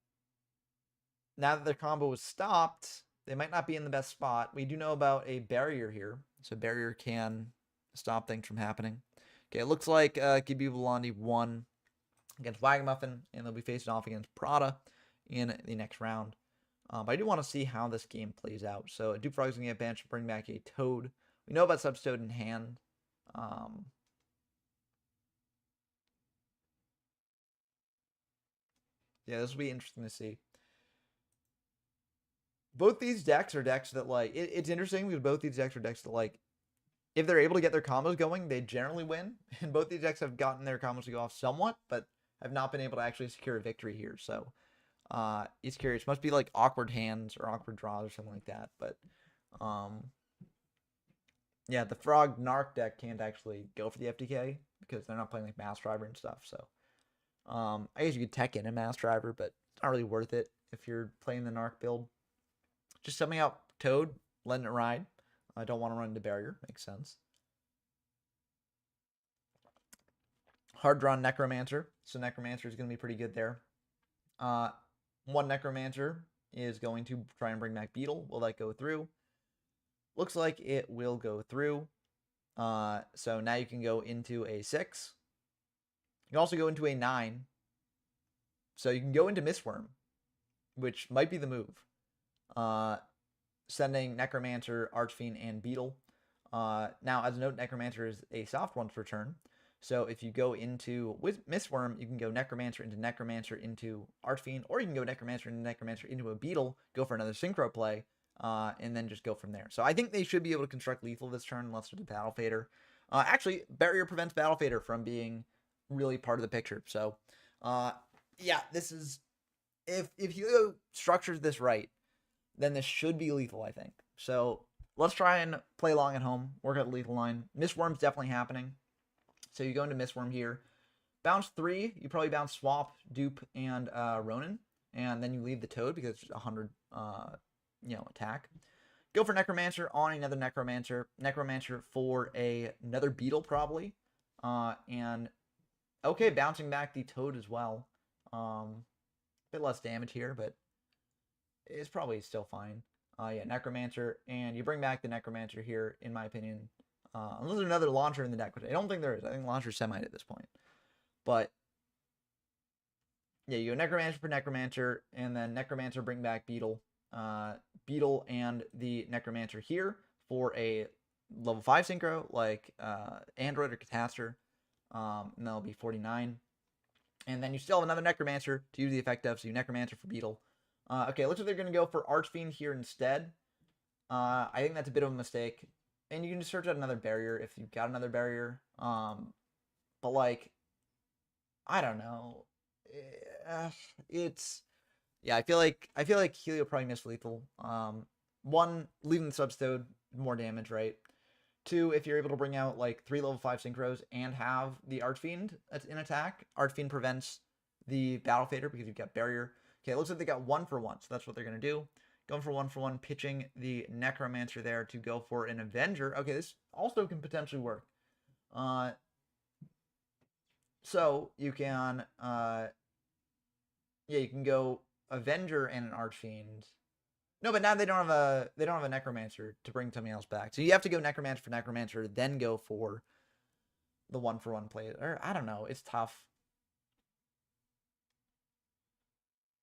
now that their combo was stopped, they might not be in the best spot. We do know about a Barrier here, so Barrier can stop things from happening. Okay, it looks like Gibi Volandi won against Wagamuffin, and they'll be facing off against Prada in the next round. But I do want to see how this game plays out. So Dupe Frog's going to get banished to bring back a Toad. We know about Substoad in hand. Yeah, this will be interesting to see. Both these decks are decks that, like, it's interesting because both these decks are decks that, like, if they're able to get their combos going, they generally win. And both these decks have gotten their combos to go off somewhat, but have not been able to actually secure a victory here. So it's curious. Must be like awkward hands or awkward draws or something like that. But yeah, the Frog Narc deck can't actually go for the FTK because they're not playing like Mass Driver and stuff. So I guess you could tech in a Mass Driver, but it's not really worth it if you're playing the Narc build. Just summing out Toad, letting it ride. I don't want to run into barrier. Makes sense. Hard drawn Necromancer. So Necromancer is going to be pretty good there. One Necromancer is going to try and bring back Beetle. Will that go through? Looks like it will go through. So now you can go into a 6. You can also go into a 9. So you can go into Mistworm, which might be the move. Sending Necromancer, Archfiend, and Beetle. Now, as a note, Necromancer is a soft one per turn. So if you go into with Mistworm, you can go Necromancer into Archfiend, or you can go Necromancer into a Beetle, go for another Synchro play, and then just go from there. So I think they should be able to construct lethal this turn unless there's a Battle Fader. Actually, Barrier prevents Battle Fader from being really part of the picture. So, yeah, this is... If Helio structures this right, then this should be lethal, I think. So let's try and play along at home, work out the lethal line. Mistworm's definitely happening. So you go into Mistworm here. Bounce 3, you probably bounce Swap, Dupe, and Ronin. And then you leave the Toad because it's 100 attack. Go for Necromancer on another Necromancer. Necromancer for another Beetle probably. And okay, bouncing back the Toad as well. Bit less damage here, but it's probably still fine. Yeah, Necromancer, and you bring back the Necromancer here, in my opinion. Unless there's another launcher in the deck, which I don't think there is. I think launcher's semi at this point. But yeah, you go Necromancer for Necromancer, and then Necromancer bring back Beetle. Beetle and the Necromancer here for a level 5 synchro, like Android or Catastor. And that'll be 49. And then you still have another Necromancer to use the effect of, so you Necromancer for Beetle. Okay, looks like they're going to go for Archfiend here instead. I think that's a bit of a mistake. And you can just search out another barrier if you've got another barrier. But like, I don't know. It's... Yeah, I feel like Helio probably missed lethal. 1, leaving the Substode, more damage, right? 2, if you're able to bring out like 3 level 5 synchros and have the Archfiend in attack, Archfiend prevents the Battle Fader because you've got barrier. Okay, it looks like they got 1 for 1, so that's what they're going to do. Going for 1 for 1, pitching the Necromancer there to go for an Avenger. Okay, this also can potentially work. So you can, you can go Avenger and an Archfiend. No, but now they don't have a Necromancer to bring something else back. So you have to go Necromancer for Necromancer, then go for the 1 for 1 play. Or I don't know, it's tough.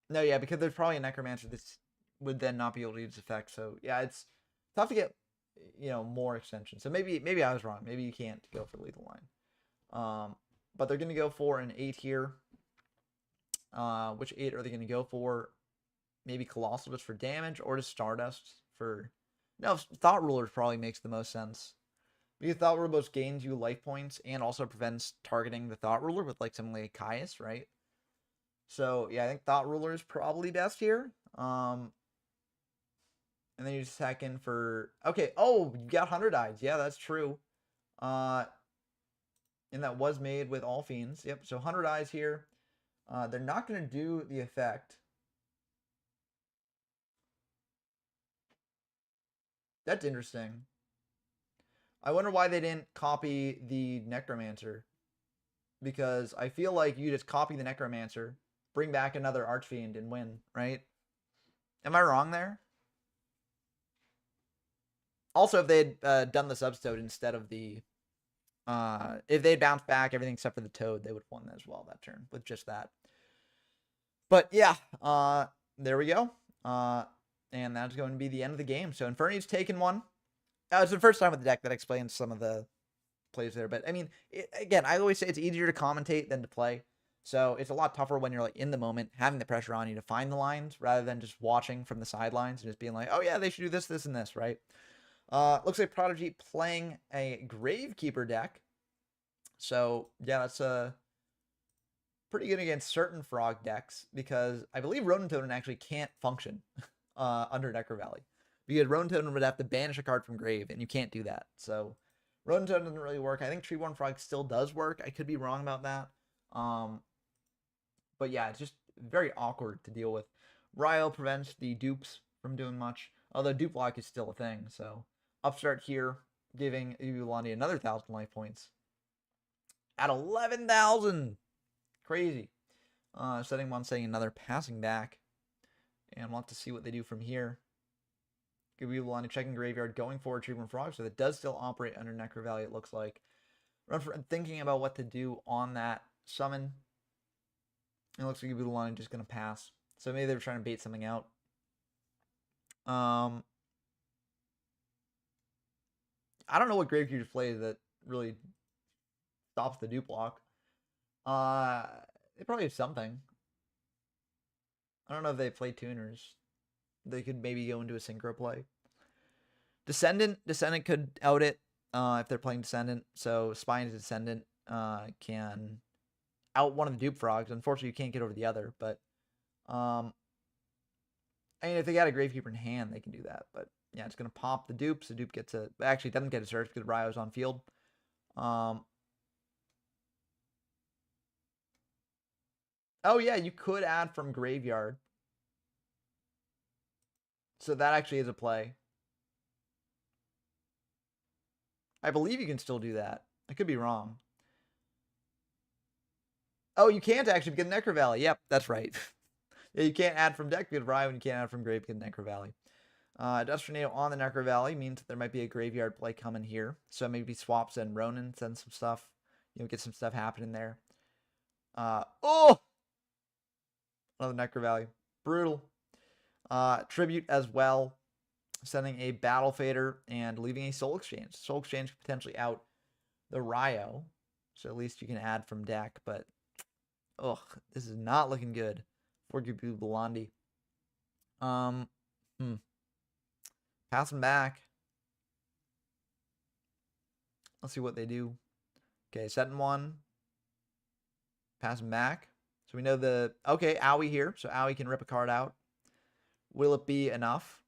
No, yeah, because there's probably a Necromancer that would then not be able to use effect. So yeah, it's tough to get more extension. So maybe I was wrong. Maybe you can't go for lethal line. But they're gonna go for an 8 here. Which 8 are they gonna go for? Maybe Colossal just for damage, or just Stardust for... No, Thought Ruler probably makes the most sense. Because Thought Ruler both gains you life points and also prevents targeting the Thought Ruler with like something like Caius, right? So yeah, I think Thought Ruler is probably best here. And then you just hack in for... Okay, oh, you got 100 Eyes. Yeah, that's true. And that was made with all fiends. Yep, so 100 Eyes here. They're not going to do the effect. That's interesting. I wonder why they didn't copy the Necromancer. Because I feel like you just copy the Necromancer, bring back another Archfiend, and win, right? Am I wrong there? Also, if they had done the Substode instead of the... if they had bounced back everything except for the Toad, they would have won as well that turn with just that. But yeah, there we go. And that's going to be the end of the game. So Infernity's taken one. It's the first time with the deck that explains some of the plays there. But I mean, again, I always say it's easier to commentate than to play. So it's a lot tougher when you're like in the moment, having the pressure on you to find the lines rather than just watching from the sidelines and just being like, oh yeah, they should do this, this, and this, right? Looks like Prodigy playing a Gravekeeper deck. So, yeah, that's pretty good against certain Frog decks because I believe Rototoden actually can't function under Necro Valley. Because Rototoden would have to banish a card from Grave, and you can't do that. So, Rototoden doesn't really work. I think Treeborn Frog still does work. I could be wrong about that. But yeah, it's just very awkward to deal with. Ryo prevents the dupes from doing much, although dupe lock is still a thing. So upstart here, giving Ulani another 1,000 life points at 11,000. Crazy. Setting one, setting another, passing back, and we'll have to see what they do from here. Give Ulani checking graveyard, going forward, Treatment Frog, so that does still operate under Necro Valley. It looks like. Thinking about what to do on that summon. It looks like Ulani just going to pass. So maybe they're trying to bait something out. I don't know what Gravekeeper's play that really stops the dupe block. They probably have something. I don't know if they play tuners. They could maybe go into a synchro play. Descendant could out it if they're playing Descendant. So Spine's Descendant can out one of the dupe frogs. Unfortunately, you can't get over the other, but I mean, if they got a Gravekeeper in hand, they can do that. But yeah, it's gonna pop the dupes. The dupe gets a actually doesn't get a search because Ryo's on field. Oh yeah, you could add from graveyard. So that actually is a play. I believe you can still do that. I could be wrong. Oh, you can't actually because Necro Valley. Yep, that's right. Yeah, you can't add from deck because Ryo, and you can't add from grave because Necro Valley. Dust Tornado on the Necro Valley means there might be a graveyard play coming here. So maybe swaps and Ronin, send some stuff. You know, get some stuff happening there. Oh! Another Necro Valley. Brutal. Tribute as well. Sending a Battle Fader and leaving a Soul Exchange. Soul Exchange could potentially out the Ryo. So at least you can add from deck. But, ugh, this is not looking good for Gabu Blondie. Pass them back. Let's see what they do. Okay, setting one. Pass them back. So we know the... Okay, Owie here. So Owie can rip a card out. Will it be enough?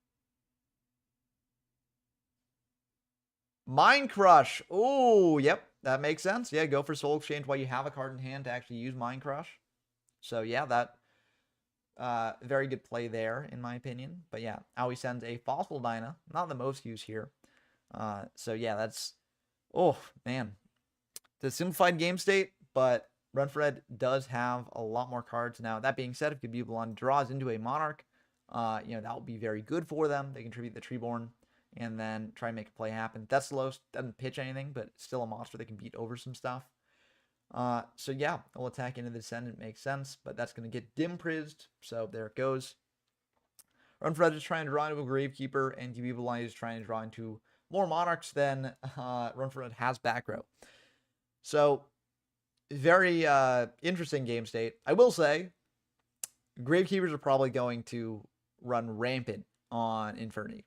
Mind Crush. Oh, yep. That makes sense. Yeah, go for Soul Exchange while you have a card in hand to actually use Mind Crush. So yeah, that... very good play there, in my opinion. But yeah, Owie sends a Fossil Dyna. Not the most used here. So yeah, that's... Oh, man. It's a simplified game state, but Run for Red does have a lot more cards. Now, that being said, if Gabubalon draws into a Monarch, you know, that will be very good for them. They contribute the Treeborn and then try and make a play happen. Thessalos doesn't pitch anything, but still a monster that can beat over some stuff. So yeah, we'll attack into the Descendant, makes sense, but that's going to get dim prised, so there it goes. Run for Red is trying to draw into a Gravekeeper, and Gabubalon is trying to draw into more Monarchs than Run for Red has back row. So, very interesting game state. I will say, Gravekeepers are probably going to run rampant on Inferni.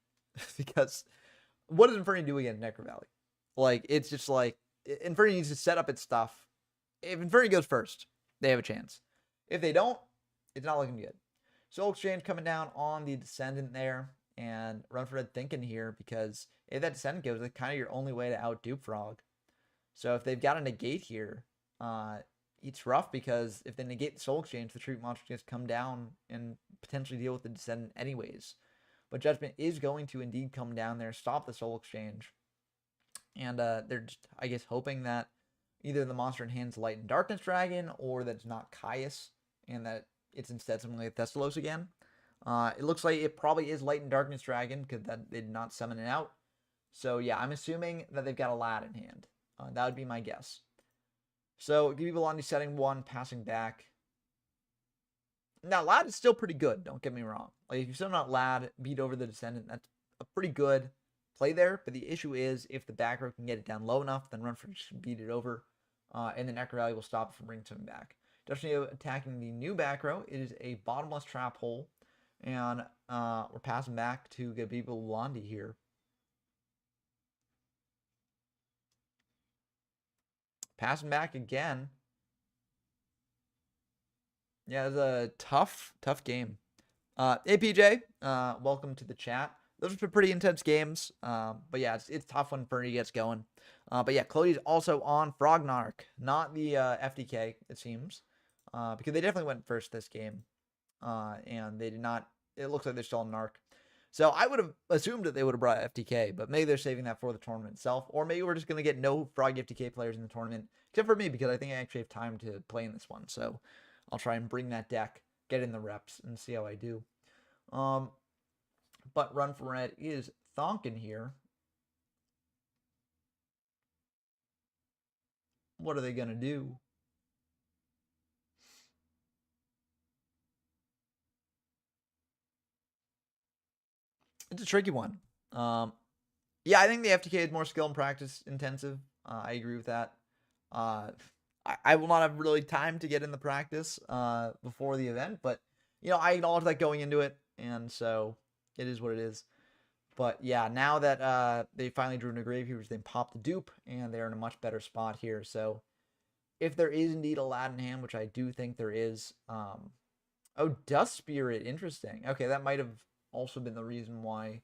Because what does Inferni do against Necro Valley? Like, it's just like, Inferni needs to set up its stuff. If Inferni goes first, they have a chance. If they don't, it's not looking good. Soul Exchange coming down on the Descendant there. And Run for Red thinking here, because if that Descendant goes, it's kind of your only way to outdupe Frog. So if they've got a negate here, it's rough because if they negate the Soul Exchange, the Treat monster just come down and potentially deal with the Descendant anyways. But Judgment is going to indeed come down there, stop the Soul Exchange. And they're just, I guess, hoping that either the monster in hand's Light and Darkness Dragon or that it's not Caius and that it's instead something like Thessalos again. It looks like it probably is Light and Darkness Dragon because they did not summon it out. So yeah, I'm assuming that they've got a Lad in hand. That would be my guess. So, Gabubalon setting one, passing back. Now, Lad is still pretty good, don't get me wrong. Like, if you're still not Lad, beat over the Descendant, that's a pretty good play there. But the issue is, if the back row can get it down low enough, then Run for Red should beat it over. And then Necro Valley will stop it from bringing something back. Destiny attacking the new back row. It is a bottomless trap hole. And we're passing back to Gabubalon here. Passing back again. Yeah, it was a tough game. APJ, welcome to the chat. Those were pretty intense games. But yeah, it's tough when Fernie gets going. But yeah, Chloe's also on Frognark, not the FDK, it seems. Because they definitely went first this game. And they did not, it looks like they're still on Narc. So I would have assumed that they would have brought FTK, but maybe they're saving that for the tournament itself. Or maybe we're just going to get no Frog FTK players in the tournament, except for me, because I think I actually have time to play in this one. So I'll try and bring that deck, get in the reps, and see how I do. But Run for Red is thonking here. What are they going to do? It's a tricky one. Yeah, I think the FTK is more skill and practice intensive. I agree with that. I will not have really time to get in the practice before the event, but I acknowledge that going into it, and so it is what it is. But yeah, now that they finally drew into Gravekeepers, they popped the dupe, and they're in a much better spot here. So if there is indeed a Aladdin hand, which I do think there is, oh, Dust Spirit, interesting. Okay, that might have also been the reason why.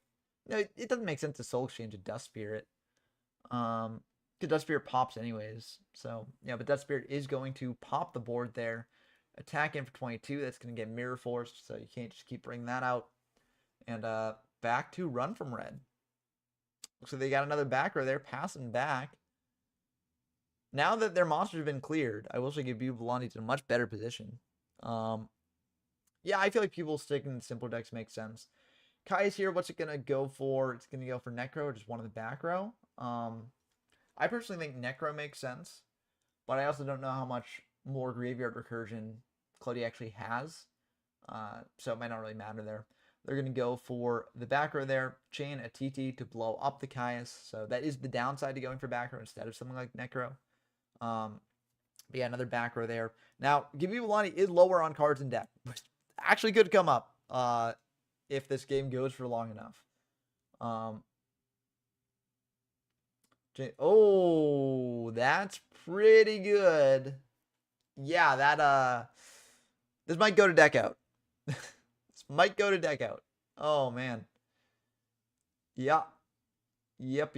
No, it doesn't make sense to Soul Exchange a Dust Spirit. The Dust Spirit pops anyways. So, yeah, but Dust Spirit is going to pop the board there. Attack in for 22. That's going to get Mirror Forced, so you can't just keep bringing that out. And back to Run from Red. So they got another back row there, passing back. Now that their monsters have been cleared, I will say give Beautiful Blondie in a much better position. Yeah, I feel like people sticking in simpler decks makes sense. Kai is here. What's it going to go for? It's going to go for Necro, just one of the back row. I personally think Necro makes sense, but I also don't know how much more Graveyard Recursion Cloudy actually has. So it might not really matter there. They're going to go for the back row there, chain a TT to blow up the Caius. So that is the downside to going for back row instead of something like Necro. But yeah, another back row there. Now, Give Me Milani is lower on cards in deck, which actually could come up if this game goes for long enough. Oh, that's pretty good. Yeah, that this might go to deck out. This might go to deck out. Oh man. Yeah. Yep.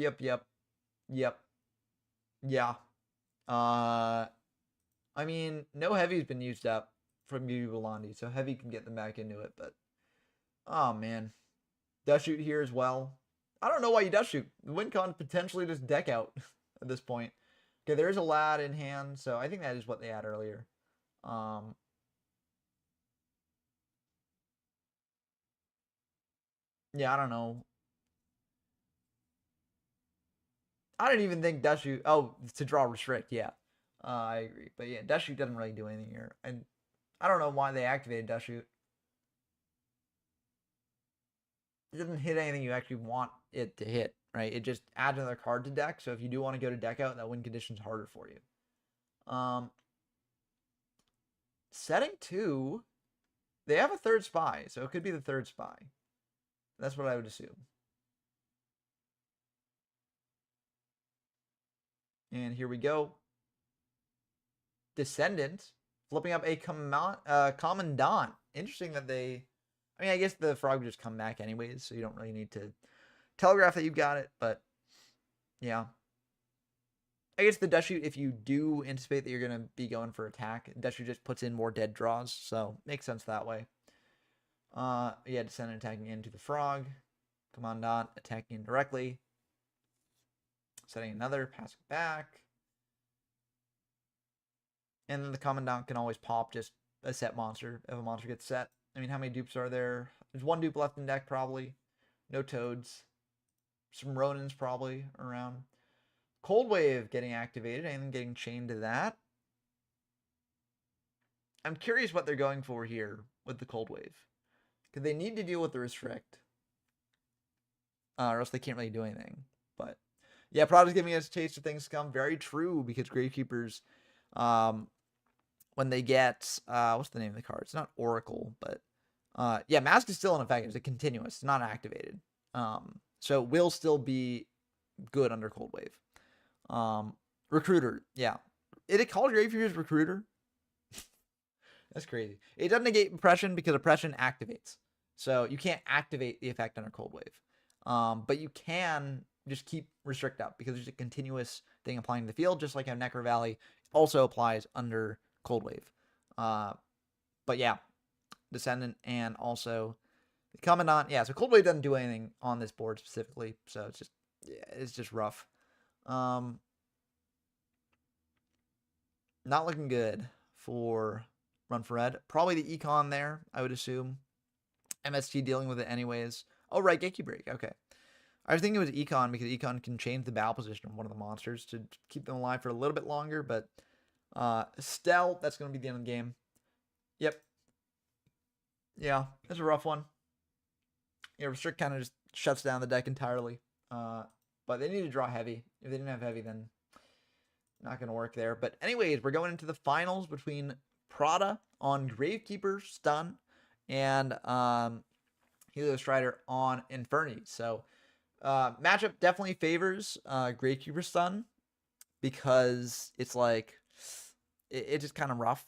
Yeah. I mean, no heavy's been used up from Beauty Blondie, so heavy can get them back into it, but oh man. Dust Shoot here as well. I don't know why you Dust Shoot. The win con potentially just deck out at this point. Okay, there's a lad in hand, so I think that is what they had earlier. Yeah, I don't know. I didn't even think Dust Shoot. Oh, to draw Restrict, yeah. I agree. But yeah, Dust Shoot doesn't really do anything here. And I don't know why they activated Dust Shoot. It doesn't hit anything you actually want it to hit, right? It just adds another card to deck. So if you do want to go to deck out, that win condition's harder for you. Setting 2, they have a third spy, so it could be the third spy. That's what I would assume. And here we go. Descendant, flipping up a Commandant. Interesting that they... I mean, I guess the frog would just come back anyways, so you don't really need to telegraph that you've got it, but yeah. I guess the Dust Shoot, if you do anticipate that you're going to be going for attack, Dust Shoot just puts in more dead draws, so makes sense that way. Yeah, Descendant attacking into the frog. Commandant attacking indirectly. Setting another, passing back. And then the Commandant can always pop just a set monster if a monster gets set. I mean, how many dupes are there? There's one dupe left in deck, probably. No Toads. Some Ronins probably around. Cold Wave getting activated. Anything getting chained to that? I'm curious what they're going for here with the Cold Wave. Because they need to deal with the Restrict. Or else they can't really do anything. But yeah, Prada's giving us a taste of things to come. Very true, because Gravekeepers, when they get, what's the name of the card? It's not Oracle, but yeah, Mask is still in effect. It's a continuous. It's not activated. So it will still be good under Cold Wave. Recruiter, yeah. It called Gravekeeper's Recruiter. That's crazy. It doesn't negate Oppression because Oppression activates. So you can't activate the effect under Cold Wave. But you can just keep Restrict up because there's a continuous thing applying to the field, just like how Necro Valley also applies under Cold Wave. But yeah, Descendant and also the Commandant. Yeah, so Cold Wave doesn't do anything on this board specifically, so it's just rough. Not looking good for Run for Red. Probably the Econ there, I would assume. MST dealing with it anyways. Oh, right, Break. Okay. I was thinking it was Econ because Econ can change the battle position of one of the monsters to keep them alive for a little bit longer, but Stell, that's going to be the end of the game. Yep. Yeah, that's a rough one. Yeah, Restrict kind of just shuts down the deck entirely. But they need to draw heavy. If they didn't have heavy, then not going to work there. But anyways, we're going into the finals between Prada on Gravekeeper Stun and Helios Strider on Inferni. So matchup definitely favors Gravekeeper Stun because it's like it's just kind of rough.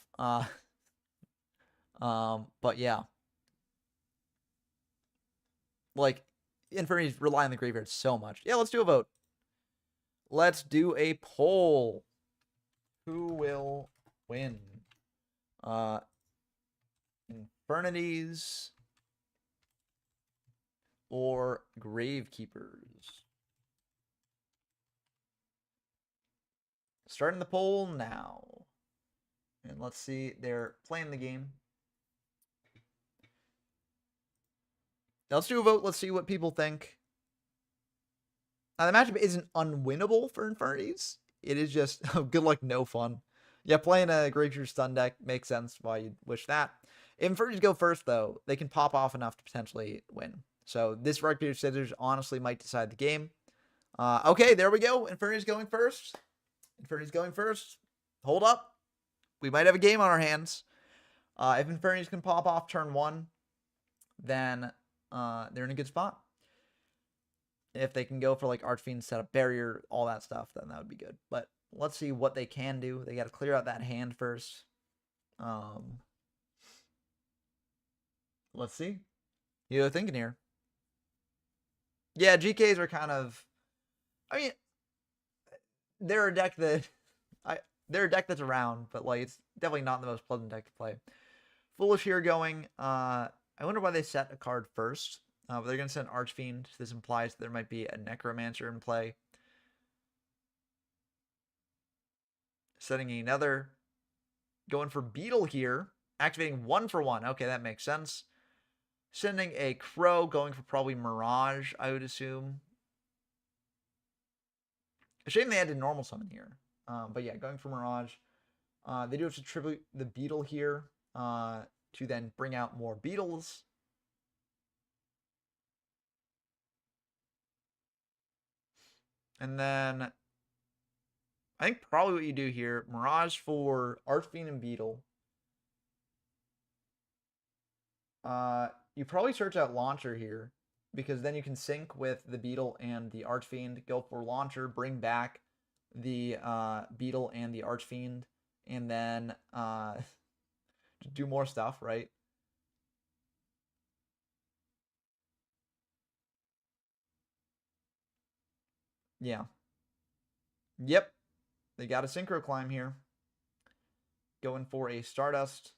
But yeah, like Inferni's rely on the graveyard so much. Yeah, let's do a vote. Let's do a poll. Who will win? Infernities or Gravekeepers? Starting the poll now. And let's see, they're playing the game. Now let's do a vote. Let's see what people think. Now, the matchup isn't unwinnable for Infernities. It is just good luck, no fun. Yeah, playing a Gravekeeper Stun deck makes sense why you'd wish that. If Infernities go first, though, they can pop off enough to potentially win. So this Rock Paper Scissors honestly might decide the game. Okay, there we go. Infernities going first. Infernities going first. Hold up. We might have a game on our hands. If Infernities can pop off turn 1, then they're in a good spot. If they can go for like Archfiend, set up barrier, all that stuff, then that would be good. But let's see what they can do. They got to clear out that hand first. Let's see. You're thinking here. Yeah, GKs are kind of. I mean, they're a deck that they're a deck that's around, but like it's definitely not the most pleasant deck to play. Foolish here going. I wonder why they set a card first. But they're going to send Archfiend. This implies that there might be a Necromancer in play. Setting another. Going for Beetle here. Activating 1 for 1. Okay, that makes sense. Sending a Crow. Going for probably Mirage, I would assume. A shame they had to normal summon here. But yeah, going for Mirage. They do have to tribute the Beetle here to then bring out more Beetles. And then I think probably what you do here, Mirage for Archfiend and Beetle. You probably search out Launcher here because then you can sync with the Beetle and the Archfiend. Go for Launcher, bring back the Beetle and the Archfiend, and then do more stuff, right? Yeah. Yep. They got a Synchro Climb here. Going for a Stardust.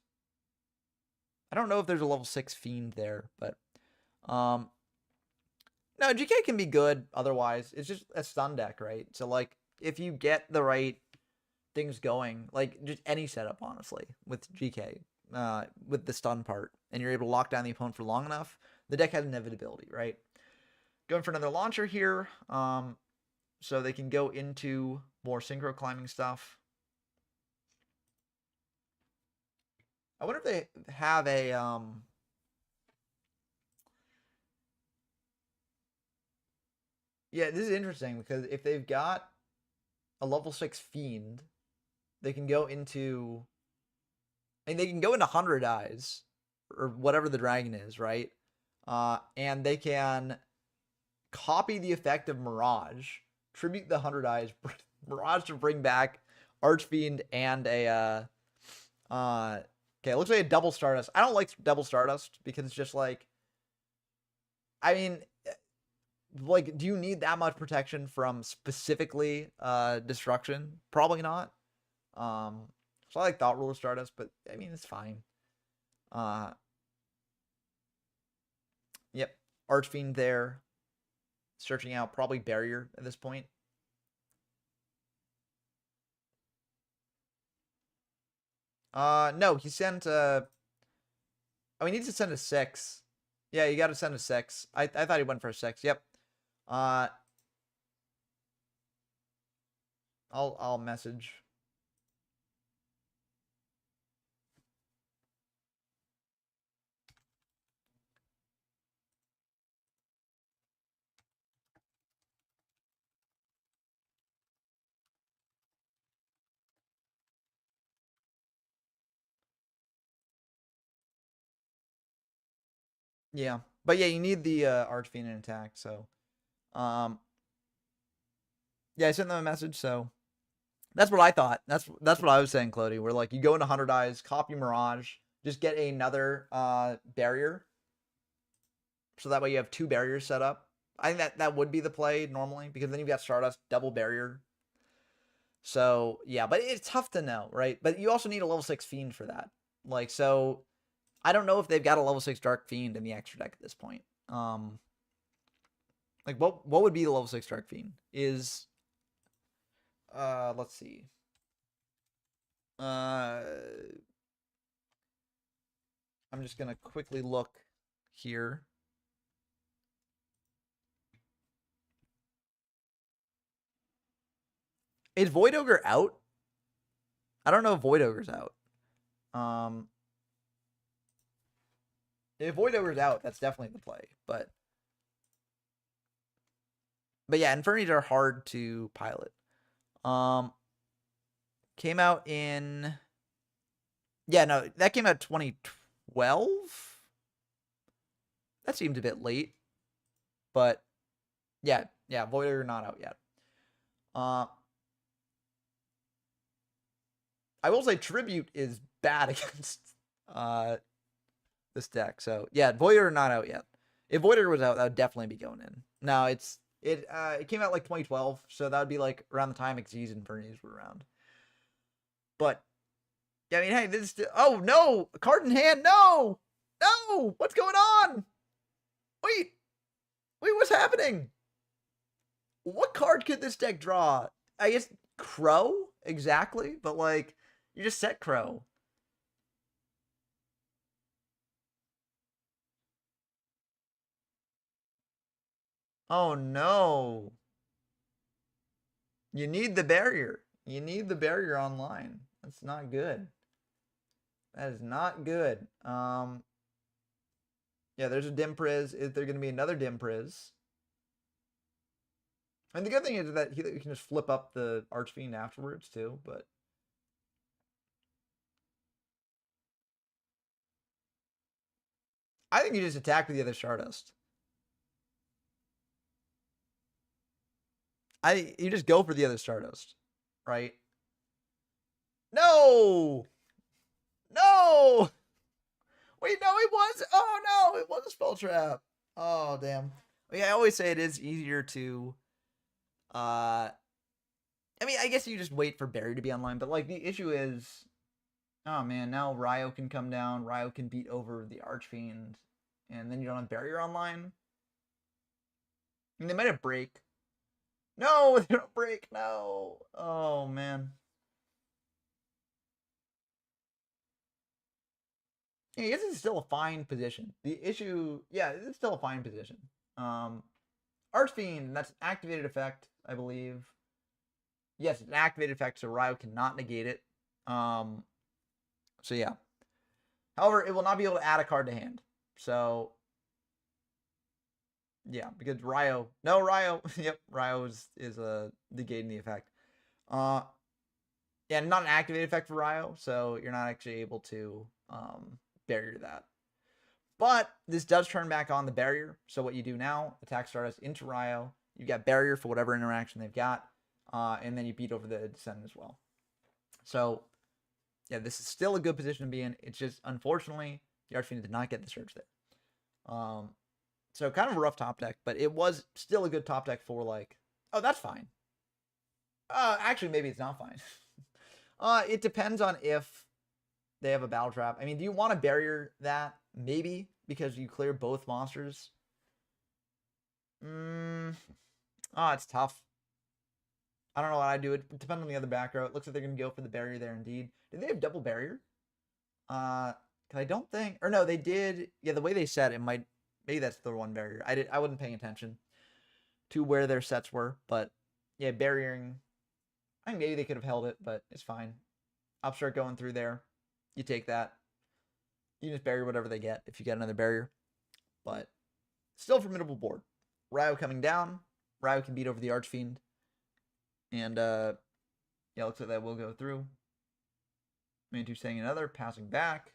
I don't know if there's a level 6 Fiend there, but no, GK can be good otherwise. It's just a stun deck, right? So like if you get the right things going, like just any setup honestly with GK, with the stun part, and you're able to lock down the opponent for long enough, the deck has inevitability, right? Going for another Launcher here. So they can go into more Synchro Climbing stuff. I wonder if they have a yeah, this is interesting because if they've got a level 6 Fiend, they can go into they can go into 100 Eyes or whatever the dragon is, right? And they can copy the effect of Mirage, tribute the 100 Eyes, Mirage to bring back Archfiend and a okay, it looks like a double Stardust. I don't like double Stardust because it's just like, I mean, like, do you need that much protection from specifically destruction? Probably not. So I like Thought Ruler Stardust, but I mean it's fine. Yep, Archfiend there, searching out probably Barrier at this point. No, he sent oh, he needs to send a 6. Yeah, you got to send a 6. I thought he went for a 6. Yep. I'll message. Yeah. But yeah, you need the Archfiend in attack, so yeah, I sent them a message, so that's what I thought. That's what I was saying, Clody. We're like, you go into 100 Eyes, copy Mirage, just get another barrier. So that way you have 2 barriers set up. I think that would be the play normally, because then you've got Stardust, double barrier. So yeah, but it's tough to know, right? But you also need a level 6 Fiend for that. Like, so I don't know if they've got a level 6 Dark Fiend in the extra deck at this point. Like what would be the level 6 Dark Fiend? Is let's see. I'm just gonna quickly look here. Is Void Ogre out? I don't know if Void Ogre's out. If Void Ogre's out, that's definitely the play. But yeah, Infernities are hard to pilot. Came out in, yeah, no, that came out 2012. That seemed a bit late, but yeah, Void Ogre not out yet. I will say Tribute is bad against this deck. So yeah, Void Ogre not out yet. If Void Ogre was out, that would definitely be going in. Now it came out like 2012, so that would be like around the time Xyz and Infernities were around. But yeah, I mean, hey, this is, oh no, card in hand, no, what's going on? Wait, what's happening? What card could this deck draw? I guess Crow, exactly, but like, you just set Crow. Oh no. You need the barrier. You need the barrier online. That's not good. That is not good. Yeah, there's a Dimpriz. Is there going to be another Dimpriz? And the good thing is that you can just flip up the Archfiend afterwards too, but I think you just attack with the other Stardust. You just go for the other Stardust, right? No! No! Wait, no, it was. Oh no, it was a spell trap. Oh damn. I always say it is easier to I mean, I guess you just wait for Barry to be online, but like the issue is, oh man, now Ryo can come down, Ryo can beat over the Archfiend, and then you don't have Barrier online. I mean, they might have break. No, they don't break. No. Oh man. Yeah, I guess it's still a fine position. The issue, yeah, it's still a fine position. Archfiend, that's an activated effect, I believe. Yes, it's an activated effect, so Ryo cannot negate it. So yeah. However, it will not be able to add a card to hand. So yeah, because Ryo, no Ryo, yep, Ryo is negating the effect. Yeah, not an activated effect for Ryo, so you're not actually able to barrier that. But this does turn back on the barrier. So what you do now, attack Stardust into Ryo. You got barrier for whatever interaction they've got, and then you beat over the Descendant as well. So, yeah, this is still a good position to be in. It's just, unfortunately, the Archfiend did not get the surge there. So kind of a rough top deck, but it was still a good top deck for like, oh, that's fine. Actually, maybe it's not fine. It depends on if they have a battle trap. I mean, do you want to barrier that? Maybe, because you clear both monsters. It's tough. I don't know what I do. It depends on the other back row. It looks like they're going to go for the barrier there indeed. Did they have double barrier? Cause I don't think, or no, they did. Yeah, the way they said it might, maybe that's the one barrier. I wasn't paying attention to where their sets were, but yeah, barriering. I think maybe they could have held it, but it's fine. Upstart going through there. You take that. You just barrier whatever they get if you get another barrier. But still formidable board. Ryo coming down. Ryo can beat over the Archfiend. And yeah, looks like that will go through. Mantu saying another, passing back.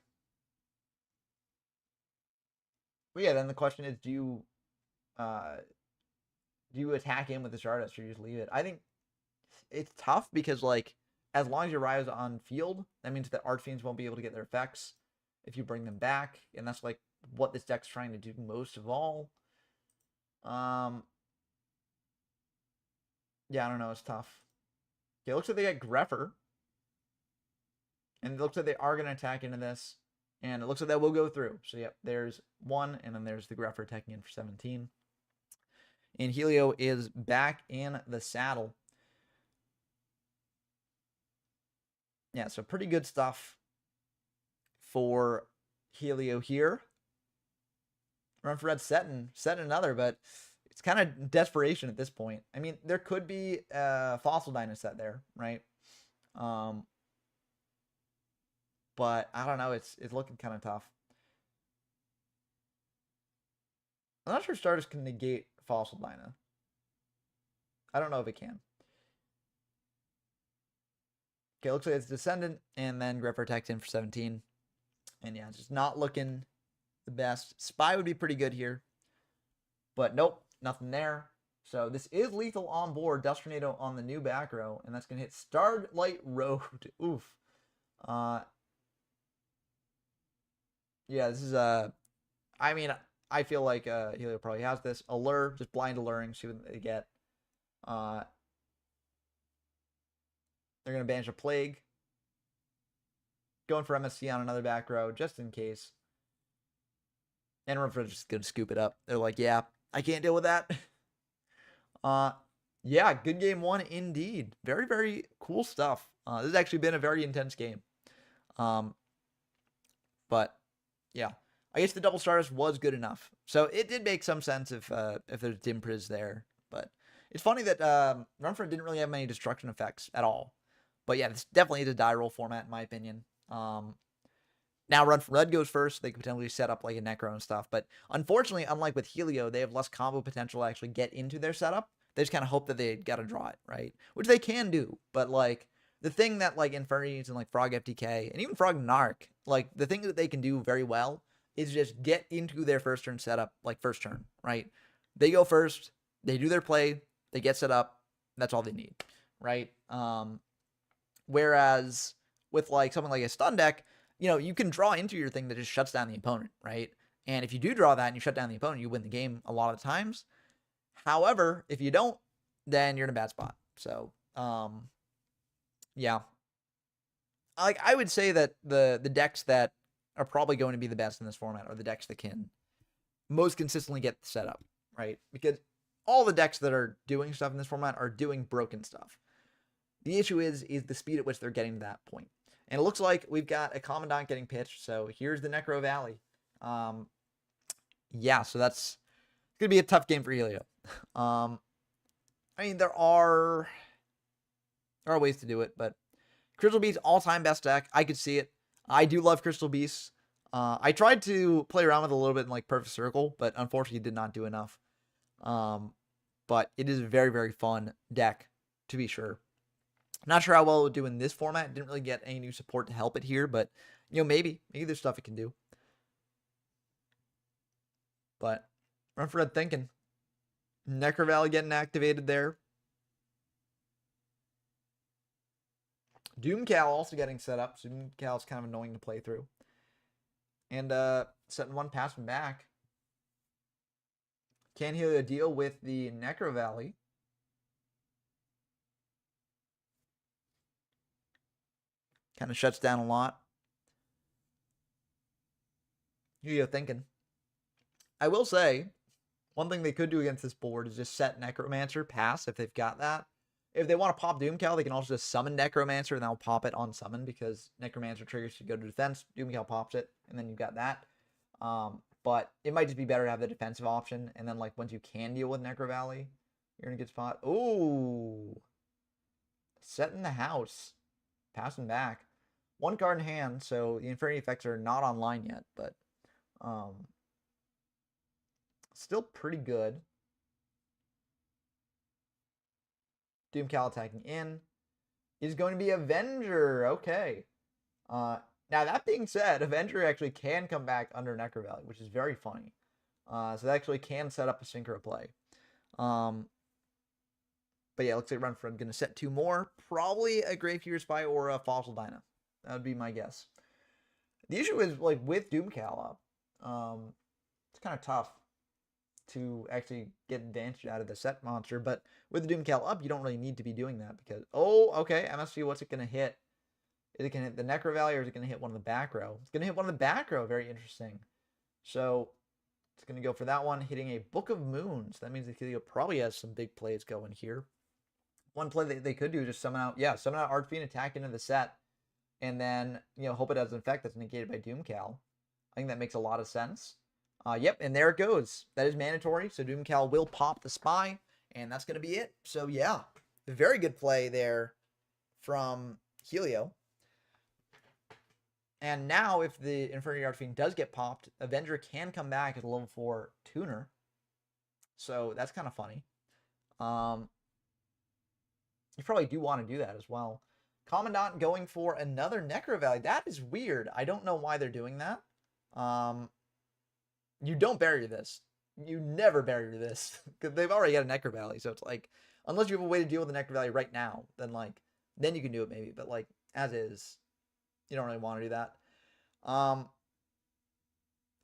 But yeah, then the question is, do you attack in with the Stardust or you just leave it? I think it's tough because, like, as long as your Ryo's on field, that means that Archfiends won't be able to get their effects if you bring them back, and that's like what this deck's trying to do most of all. Yeah, I don't know, it's tough. Okay, it looks like they got Grepher. And it looks like they are going to attack into this. And it looks like that will go through. So, yep, there's one, and then there's the Grepher attacking in for 17. And Helio is back in the saddle. Yeah, so pretty good stuff for Helio here. Run for Red setting another, but it's kind of desperation at this point. I mean, there could be a Fossil Dyna set there, right? But I don't know. It's looking kind of tough. I'm not sure Stardust can negate Fossil Dyna. I don't know if it can. Okay, looks like it's Descendant, and then Grepher attacks in for 17. And yeah, it's just not looking the best. Spy would be pretty good here. But nope, nothing there. So this is lethal on board. Dust Tornado on the new back row, and that's going to hit Starlight Road. Oof. Yeah, this is I mean, I feel like Helio probably has this. Allure, just blind alluring, see what they get. They're going to banish a Plague. Going for MSC on another back row, just in case. And Runford's just going to scoop it up. They're like, yeah, I can't deal with that. Yeah, good game one indeed. Very, very cool stuff. This has actually been a very intense game. But, yeah. I guess the double Stardust was good enough. So it did make some sense if there's Dimpriz there. But it's funny that Runford didn't really have many destruction effects at all. But yeah, this definitely is a die roll format in my opinion. Now Red goes first. They could potentially set up like a Necro and stuff. But unfortunately, unlike with Helio, they have less combo potential to actually get into their setup. They just kind of hope that they got to draw it, right? Which they can do. But like the thing that like Infernities and like Frog FTK and even Frog Narc, like the thing that they can do very well is just get into their first turn setup, like first turn, right? They go first, they do their play, they get set up, that's all they need, right? Whereas with like something like a stun deck, you know, you can draw into your thing that just shuts down the opponent, right? And if you do draw that and you shut down the opponent, you win the game a lot of the times. However, if you don't, then you're in a bad spot. So, yeah. Like I would say that the decks that are probably going to be the best in this format are the decks that can most consistently get set up, right? Because all the decks that are doing stuff in this format are doing broken stuff. The issue is the speed at which they're getting to that point. And it looks like we've got a Commandant getting pitched. So here's the Necro Valley. Yeah, so that's going to be a tough game for Helio. I mean, there are ways to do it, but Crystal Beast, all-time best deck. I could see it. I do love Crystal Beast. I tried to play around with it a little bit in like Perfect Circle, but unfortunately did not do enough. But it is a very, very fun deck, to be sure. Not sure how well it would do in this format. Didn't really get any new support to help it here, but, you know, maybe there's stuff it can do. But Run for Red thinking. Necro Valley getting activated there. Doomcal also getting set up. So Doomcal's kind of annoying to play through. And setting one pass from back. Can Helio deal with the Necro Valley? Kind of shuts down a lot. Helio thinking. I will say, one thing they could do against this board is just set Necromancer pass if they've got that. If they want to pop Doomcal, they can also just summon Necromancer and they'll pop it on summon because Necromancer triggers to go to defense. Doomcal pops it, and then you've got that. But it might just be better to have the defensive option. And then, like, once you can deal with Necro Valley, you're in a good spot. Ooh. Setting the house. Passing back. One card in hand, so the Infinity effects are not online yet, but still pretty good. Doomcal attacking in is going to be Avenger. Okay. Now, that being said, Avenger actually can come back under Necro Valley, which is very funny. So that actually can set up a synchro play. But yeah, looks like Renfred going to set two more. Probably a Gravekeeper Spy or a Fossil Dyna. That would be my guess. The issue is, like, with Doomcal up, it's kind of tough to actually get advantage out of the set monster. But with the Doomcal up, you don't really need to be doing that because... Oh, okay. MSV, what's it going to hit? Is it going to hit the Necro Valley or is it going to hit one of the back row? It's going to hit one of the back row. Very interesting. So it's going to go for that one, hitting a Book of Moons. That means the probably has some big plays going here. One play that they could do is just summon out Archfiend, attack into the set, and then, hope it has an effect that's negated by Doomcal. I think that makes a lot of sense. Yep, and there it goes. That is mandatory, so Doomcal will pop the Spy, and that's going to be it. So, yeah, very good play there from Helio. And now, if the Infinity Archfiend does get popped, Avenger can come back as a level 4 tuner. So, that's kind of funny. You probably do want to do that as well. Commandant going for another Necro Valley. That is weird. I don't know why they're doing that. You don't barrier this. You never barrier this. Because they've already got a Necro Valley. So it's like, unless you have a way to deal with the Necro Valley right now, then you can do it maybe. But like, as is, you don't really want to do that. I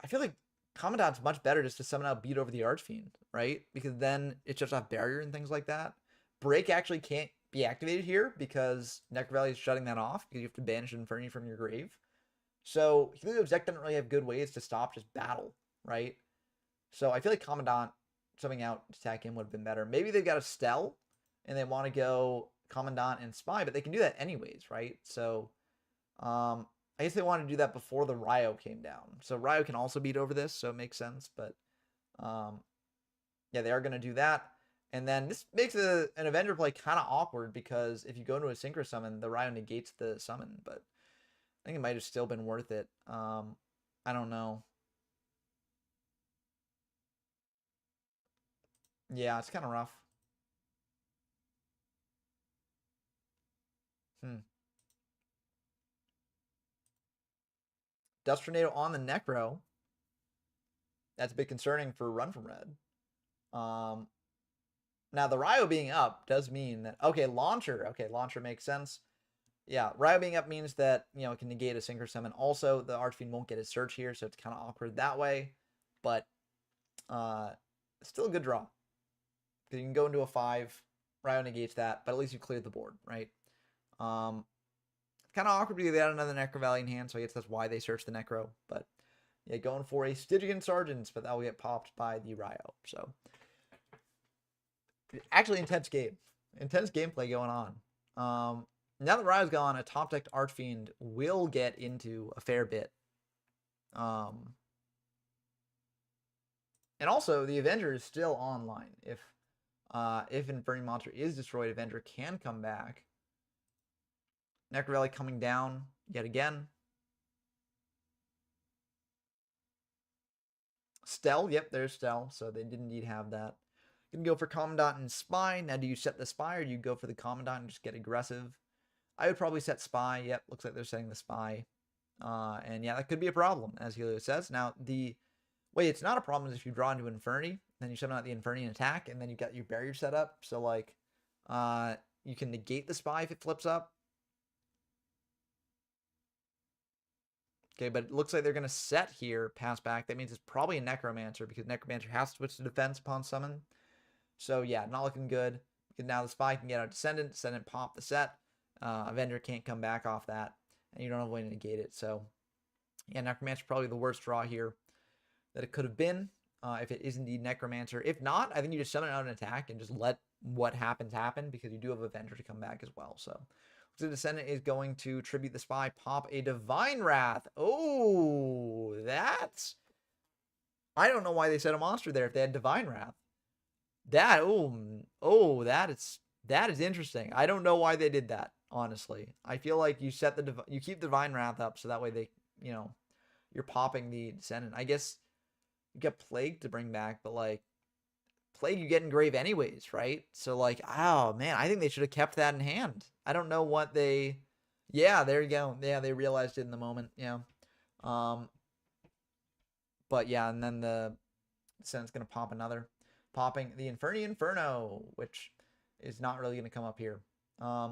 feel like Commandant's much better just to summon out Beat over the Archfiend, right? Because then it's just off barrier and things like that. Break actually can't be activated here because Necro Valley is shutting that off because you have to banish Inferni from your grave. So Helio's deck doesn't really have good ways to stop just battle, right? So I feel like Commandant summing out to attack him would have been better. Maybe they've got a Stell and they want to go Commandant and Spy, but they can do that anyways, right? So I guess they wanted to do that before the Ryo came down. So Ryo can also beat over this, so it makes sense. But yeah, they are going to do that. And then this makes an Avenger play kind of awkward because if you go into a Synchro Summon, the Ryo negates the summon. But I think it might have still been worth it. I don't know. Yeah, it's kind of rough. Dust Tornado on the Necro. That's a bit concerning for Run from Red. Now, the Ryo being up does mean that... Okay, Launcher. Okay, Launcher makes sense. Yeah, Ryo being up means that, it can negate a Synchro Summon. Also, the Archfiend won't get his search here, so it's kind of awkward that way. But still a good draw. Because you can go into a 5. Ryo negates that, but at least you cleared the board, right? Kind of awkward because they had another Necro Valley in hand, so I guess that's why they searched the Necro. But yeah, going for a Stygian Sergeants, but that will get popped by the Ryo. So actually intense game. Intense gameplay going on. Now that Ryo's gone, a top decked Archfiend will get into a fair bit. And also, the Avenger is still online. If Inferni Monster is destroyed, Avenger can come back. Necro Valley coming down yet again. Stell, yep, there's Stell, so they did indeed have that. You can go for Commandant and Spy. Now, do you set the Spy or do you go for the Commandant and just get aggressive? I would probably set Spy. Yep, looks like they're setting the Spy. And yeah, that could be a problem, as Helio says. Now, the way it's not a problem is if you draw into Inferni, then you summon out the Inferni and attack, and then you've got your barrier set up. So, like, you can negate the Spy if it flips up. Okay, but it looks like they're going to set here, pass back. That means it's probably a Necromancer because Necromancer has to switch to defense upon summon. So yeah, not looking good. Because now the Spy can get out Descendant. Descendant pop the set. Avenger can't come back off that. And you don't have a way to negate it. So yeah, Necromancer probably the worst draw here that it could have been. If it is indeed Necromancer. If not, I think you just summon out an attack and just let what happens happen because you do have Avenger to come back as well. So the Descendant is going to tribute the Spy, pop a Divine Wrath. Oh, that's... I don't know why they set a monster there if they had Divine Wrath. That, that is interesting. I don't know why they did that, honestly. I feel like you set you keep the Divine Wrath up so that way they, you're popping the Descendant. I guess you get Plague to bring back, but like Plague you get engrave anyways, right? So like, oh man, I think they should have kept that in hand. I don't know what they... Yeah, there you go. Yeah, they realized it in the moment. Yeah. But yeah, and then the Descendant's gonna pop another. Popping the Inferno, which is not really gonna come up here. I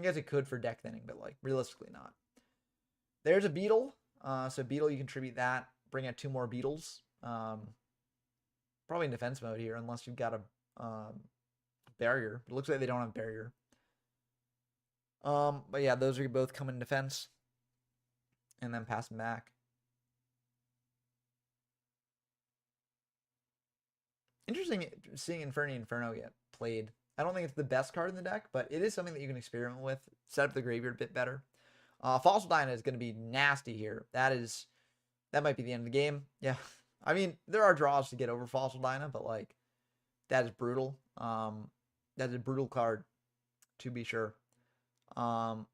guess it could for deck thinning, but like realistically not. There's a Beetle. So Beetle, you contribute that. Bring out 2 more Beetles. Probably in defense mode here, unless you've got a barrier. It looks like they don't have barrier. But yeah, those are both come in defense. And then pass them back. Interesting seeing Inferno get played. I don't think it's the best card in the deck, but it is something that you can experiment with. Set up the graveyard a bit better. Fossil Dyna is going to be nasty here. That might be the end of the game. Yeah. I mean, there are draws to get over Fossil Dyna, but like, that is brutal. That's a brutal card, to be sure. Can't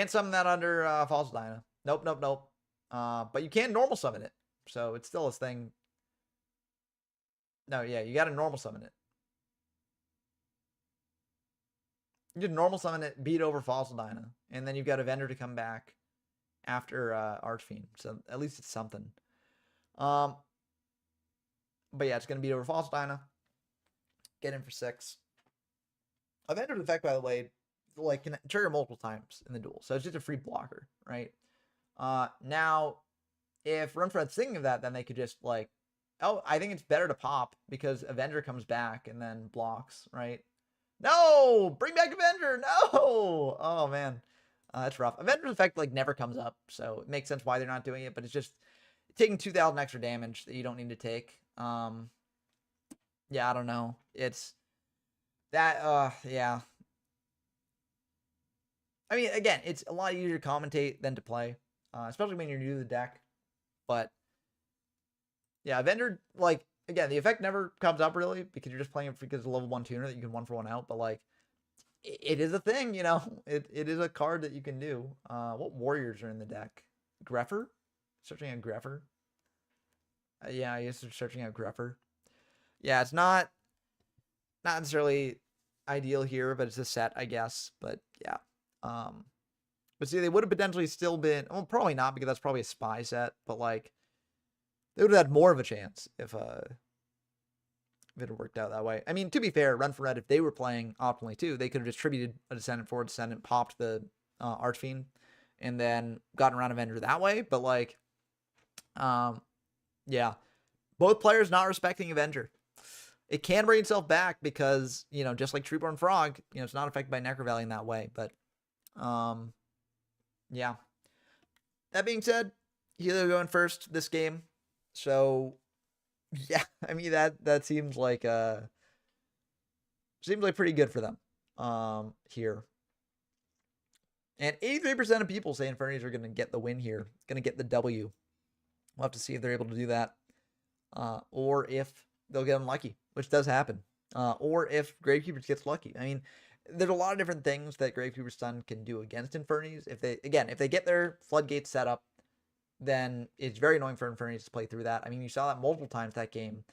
summon that under Fossil Dyna. Nope. But you can normal summon it. So it's still a thing. No, yeah, you got to normal summon it. You can normal summon it, beat over Fossil Dyna, and then you've got a Vendor to come back after Archfiend. So at least it's something. But yeah, it's going to beat over Fossil Dyna. Get in for 6. Avenger's effect, by the way, like can trigger multiple times in the duel. So it's just a free blocker, right? Now, if Runfred's thinking of that, then they could just like, oh, I think it's better to pop because Avenger comes back and then blocks, right? No! Bring back Avenger! No! Oh, man. That's rough. Avenger's effect, like, never comes up, so it makes sense why they're not doing it, but it's just taking 2,000 extra damage that you don't need to take. Yeah, I don't know. It's... That, yeah. I mean, again, it's a lot easier to commentate than to play, especially when you're new to the deck, but... Yeah, Avenger, like, again, the effect never comes up really because you're just playing it because it's a level 1 tuner that you can 1-for-1 out, but like, it is a thing, you know? It is a card that you can do. What warriors are in the deck? Grepher? Searching out Grepher? Yeah, I guess searching out Grepher. Yeah, it's not necessarily ideal here, but it's a set, I guess. But yeah. But see, they would have potentially still been, well, probably not because that's probably a spy set, but like, they would have had more of a chance if it had worked out that way. I mean, to be fair, Run for Red, if they were playing optimally too, they could have distributed a Descendant for a Descendant, popped the Archfiend, and then gotten around Avenger that way. But like, yeah, both players not respecting Avenger. It can bring itself back because, you know, just like Treeborn Frog, you know, it's not affected by Necro Valley in that way. But, yeah. That being said, Helio going first this game. So, yeah, I mean, that seems like pretty good for them here. And 83% of people say Infernities are going to get the win here, going to get the W. We'll have to see if they're able to do that, or if they'll get unlucky, which does happen, or if Gravekeepers gets lucky. I mean, there's a lot of different things that Gravekeeper's Son can do against Infernities. If they get their floodgates set up, then it's very annoying for Infernities to play through that. I mean, you saw that multiple times that game,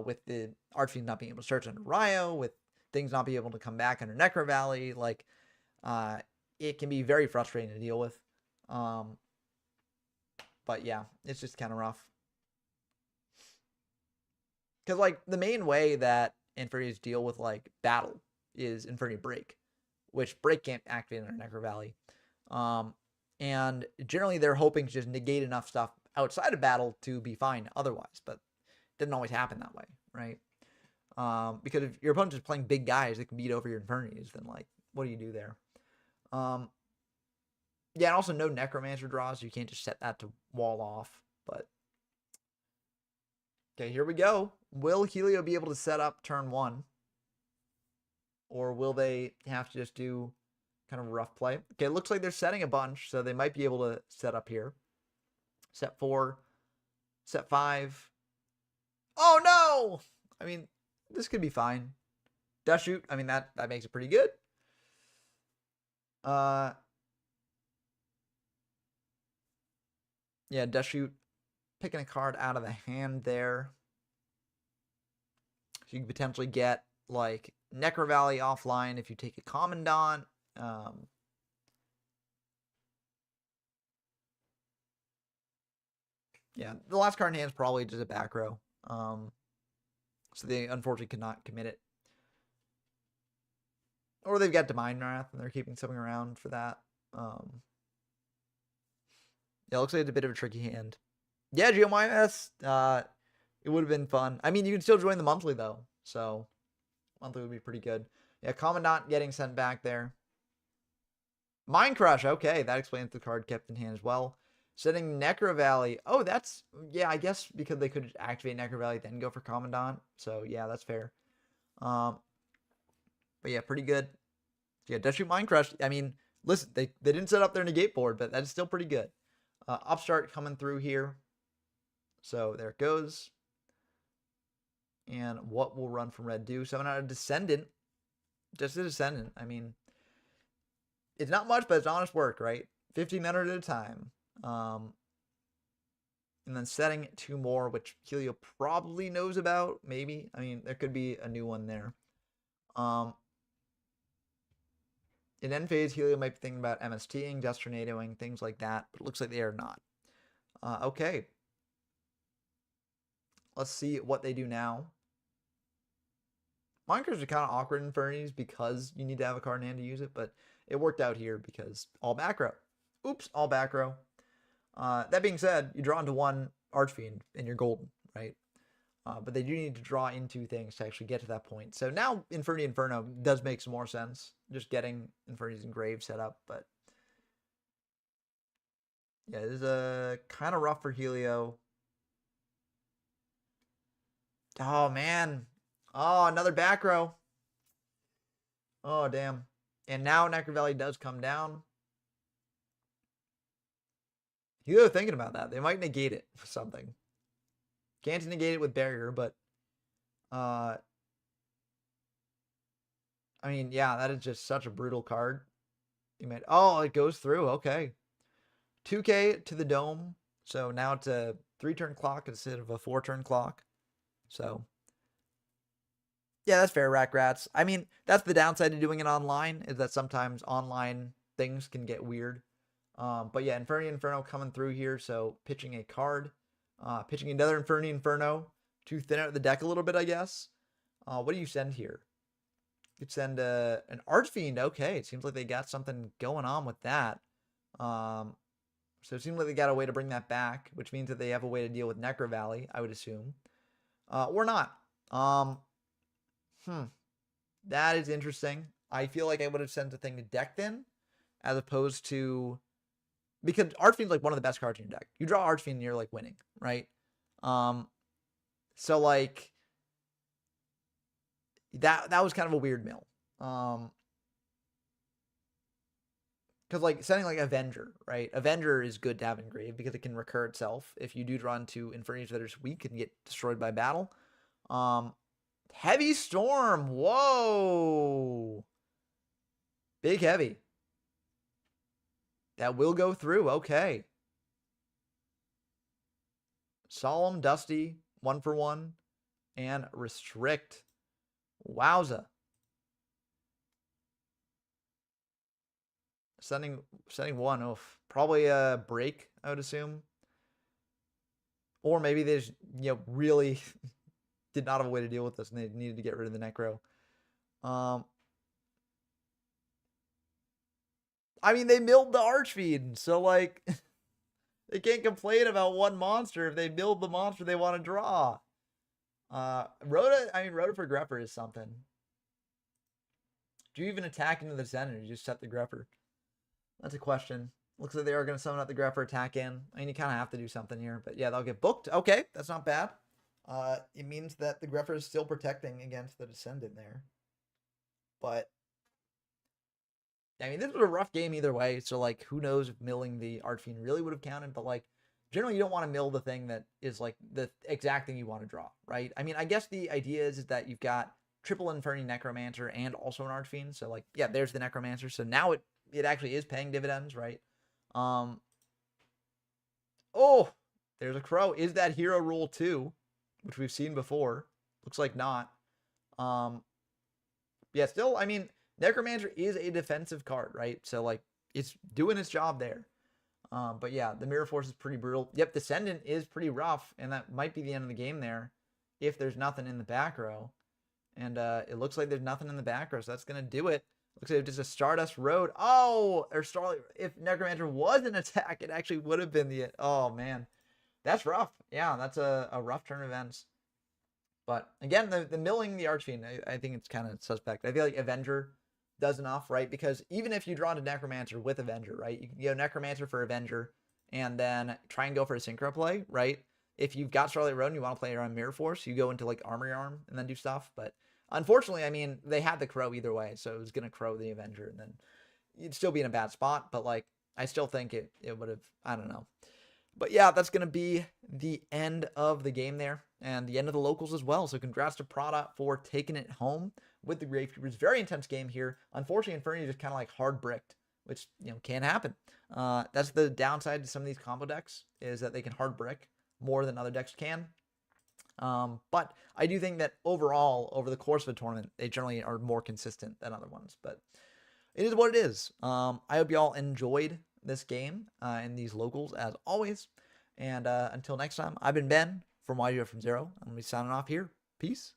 with the Archfiend not being able to search under Ryo, with things not being able to come back under Necro Valley. Like, it can be very frustrating to deal with. But yeah, it's just kind of rough. Because, like, the main way that Infernities deal with, like, battle is Infernity Break, which Break can't activate under Necro Valley. And generally they're hoping to just negate enough stuff outside of battle to be fine otherwise, but it didn't always happen that way, right? Because if your opponent is playing big guys that can beat over your Infernities, then like, what do you do there? Yeah, and also no Necromancer draws, so you can't just set that to wall off, but okay, here we go. Will Helio be able to set up turn 1? Or will they have to just do kind of a rough play? Okay, it looks like they're setting a bunch, so they might be able to set up here. Set 4, set 5. Oh no! I mean, this could be fine. Death Shoot, I mean, that makes it pretty good. Yeah, Death Shoot, picking a card out of the hand there. So you can potentially get like Necro Valley offline if you take a Commandant. Yeah, the last card in hand is probably just a back row. So they unfortunately could not commit it. Or they've got Divine Wrath and they're keeping something around for that. Yeah, it looks like it's a bit of a tricky hand. Yeah, GeoMyS, it would have been fun. I mean, you can still join the monthly though, so monthly would be pretty good. Yeah, Commandant getting sent back there. Mind Crush, okay, that explains the card kept in hand as well. Setting Necro Valley. Oh, that's, yeah, I guess because they could activate Necro Valley, then go for Commandant. So, yeah, that's fair. But yeah, pretty good. Yeah, Death Shoot Mind Crush. I mean, listen, they didn't set up their negate board, but that is still pretty good. Upstart coming through here. So, there it goes. And what will run from Red do? 7 out of Descendant. Just a Descendant. I mean, it's not much, but it's honest work, right? 1,500 at a time. And then setting 2 more, which Helio probably knows about, maybe. I mean, there could be a new one there. In end phase, Helio might be thinking about MSTing, Dust Tornadoing, things like that, but it looks like they are not. Okay. Let's see what they do now. Minecraft's are kind of awkward in Infernities because you need to have a card in hand to use it, but it worked out here because all back row. Oops, all back row. That being said, you draw into 1 Archfiend and you're golden, right? But they do need to draw into things to actually get to that point. So now Inferni Inferno does make some more sense. Just getting Infernity's Engrave set up, but yeah, this is kind of rough for Helio. Oh man. Oh, another back row. Oh damn. And now Necro Valley does come down. Helio thinking about that. They might negate it for something. Can't negate it with Barrier, but I mean, yeah, that is just such a brutal card. You might, oh, it goes through. Okay. 2K to the dome. So now it's a 3-turn clock instead of a 4-turn clock. So yeah, that's fair, Rack Rats. I mean, that's the downside of doing it online, is that sometimes online things can get weird. But yeah, Inferni Inferno coming through here. So pitching a card. Pitching another Inferni Inferno to thin out the deck a little bit, I guess. What do you send here? You could send an Archfiend. Okay, it seems like they got something going on with that. So it seems like they got a way to bring that back, which means that they have a way to deal with Necro Valley, I would assume. Or not. That is interesting. I feel like I would have sent the thing to deck then, as opposed to, because Archfiend's like one of the best cards in your deck. You draw Archfiend and you're like winning, right? So like that was kind of a weird mill. Because like setting like Avenger, right? Avenger is good to have engraved because it can recur itself. If you do draw into Infernities that are just weak and get destroyed by battle. Heavy Storm. Whoa. Big heavy. That will go through. Okay. Solemn, Dusty, 1 for 1. And Restrict. Wowza. Sending 1. Oof. Probably a break, I would assume. Or maybe they just, really did not have a way to deal with this and they needed to get rid of the Necro. I mean, they milled the Archfiend, so like they can't complain about one monster if they milled the monster they want to draw. Rhoda for Grepper is something. Do you even attack into the center? You just set the Grepper? That's a question. Looks like they are going to summon out the Grepper attack in. I mean, you kind of have to do something here, but yeah, they'll get booked. Okay, that's not bad. It means that the Grepper is still protecting against the Descendant there. But I mean, this was a rough game either way. So like, who knows if milling the Archfiend really would have counted? But like, generally, you don't want to mill the thing that is like the exact thing you want to draw, right? I mean, I guess the idea is that you've got triple Inferni Necromancer and also an Archfiend. So like, yeah, there's the Necromancer. So now it actually is paying dividends, right? Oh, there's a Crow. Is that Hero Rule 2, which we've seen before? Looks like not. Yeah, still, I mean, Necromancer is a defensive card, right? So like, it's doing its job there. But yeah, the Mirror Force is pretty brutal. Yep, Descendant is pretty rough, and that might be the end of the game there if there's nothing in the back row. And it looks like there's nothing in the back row, so that's going to do it. Looks like it's just a Stardust Road. Oh, or Starlight. If Necromancer was an attack, it actually would have been the... Oh, man. That's rough. Yeah, that's a rough turn of events. But again, the milling the Archfiend, I think it's kind of suspect. I feel like Avenger does enough, right? Because even if you draw into Necromancer with Avenger, right? You can go Necromancer for Avenger and then try and go for a Synchro play, right? If you've got Starlight Road and you want to play around Mirror Force, you go into like Armory Arm and then do stuff. But unfortunately, I mean, they had the Crow either way, so it was going to Crow the Avenger, and then you'd still be in a bad spot. But like, I still think it would have, I don't know. But yeah, that's going to be the end of the game there and the end of the locals as well. So congrats to Prada for taking it home with the Gravekeepers. Very intense game here. Unfortunately, Inferni just kind of like hard bricked, which, you know, can happen. That's the downside to some of these combo decks, is that they can hard brick more than other decks can. But I do think that overall, over the course of a tournament, they generally are more consistent than other ones. But it is what it is. I hope you all enjoyed this game and these locals as always. And until next time, I've been Ben from YGO from Zero. I'm going to be signing off here. Peace.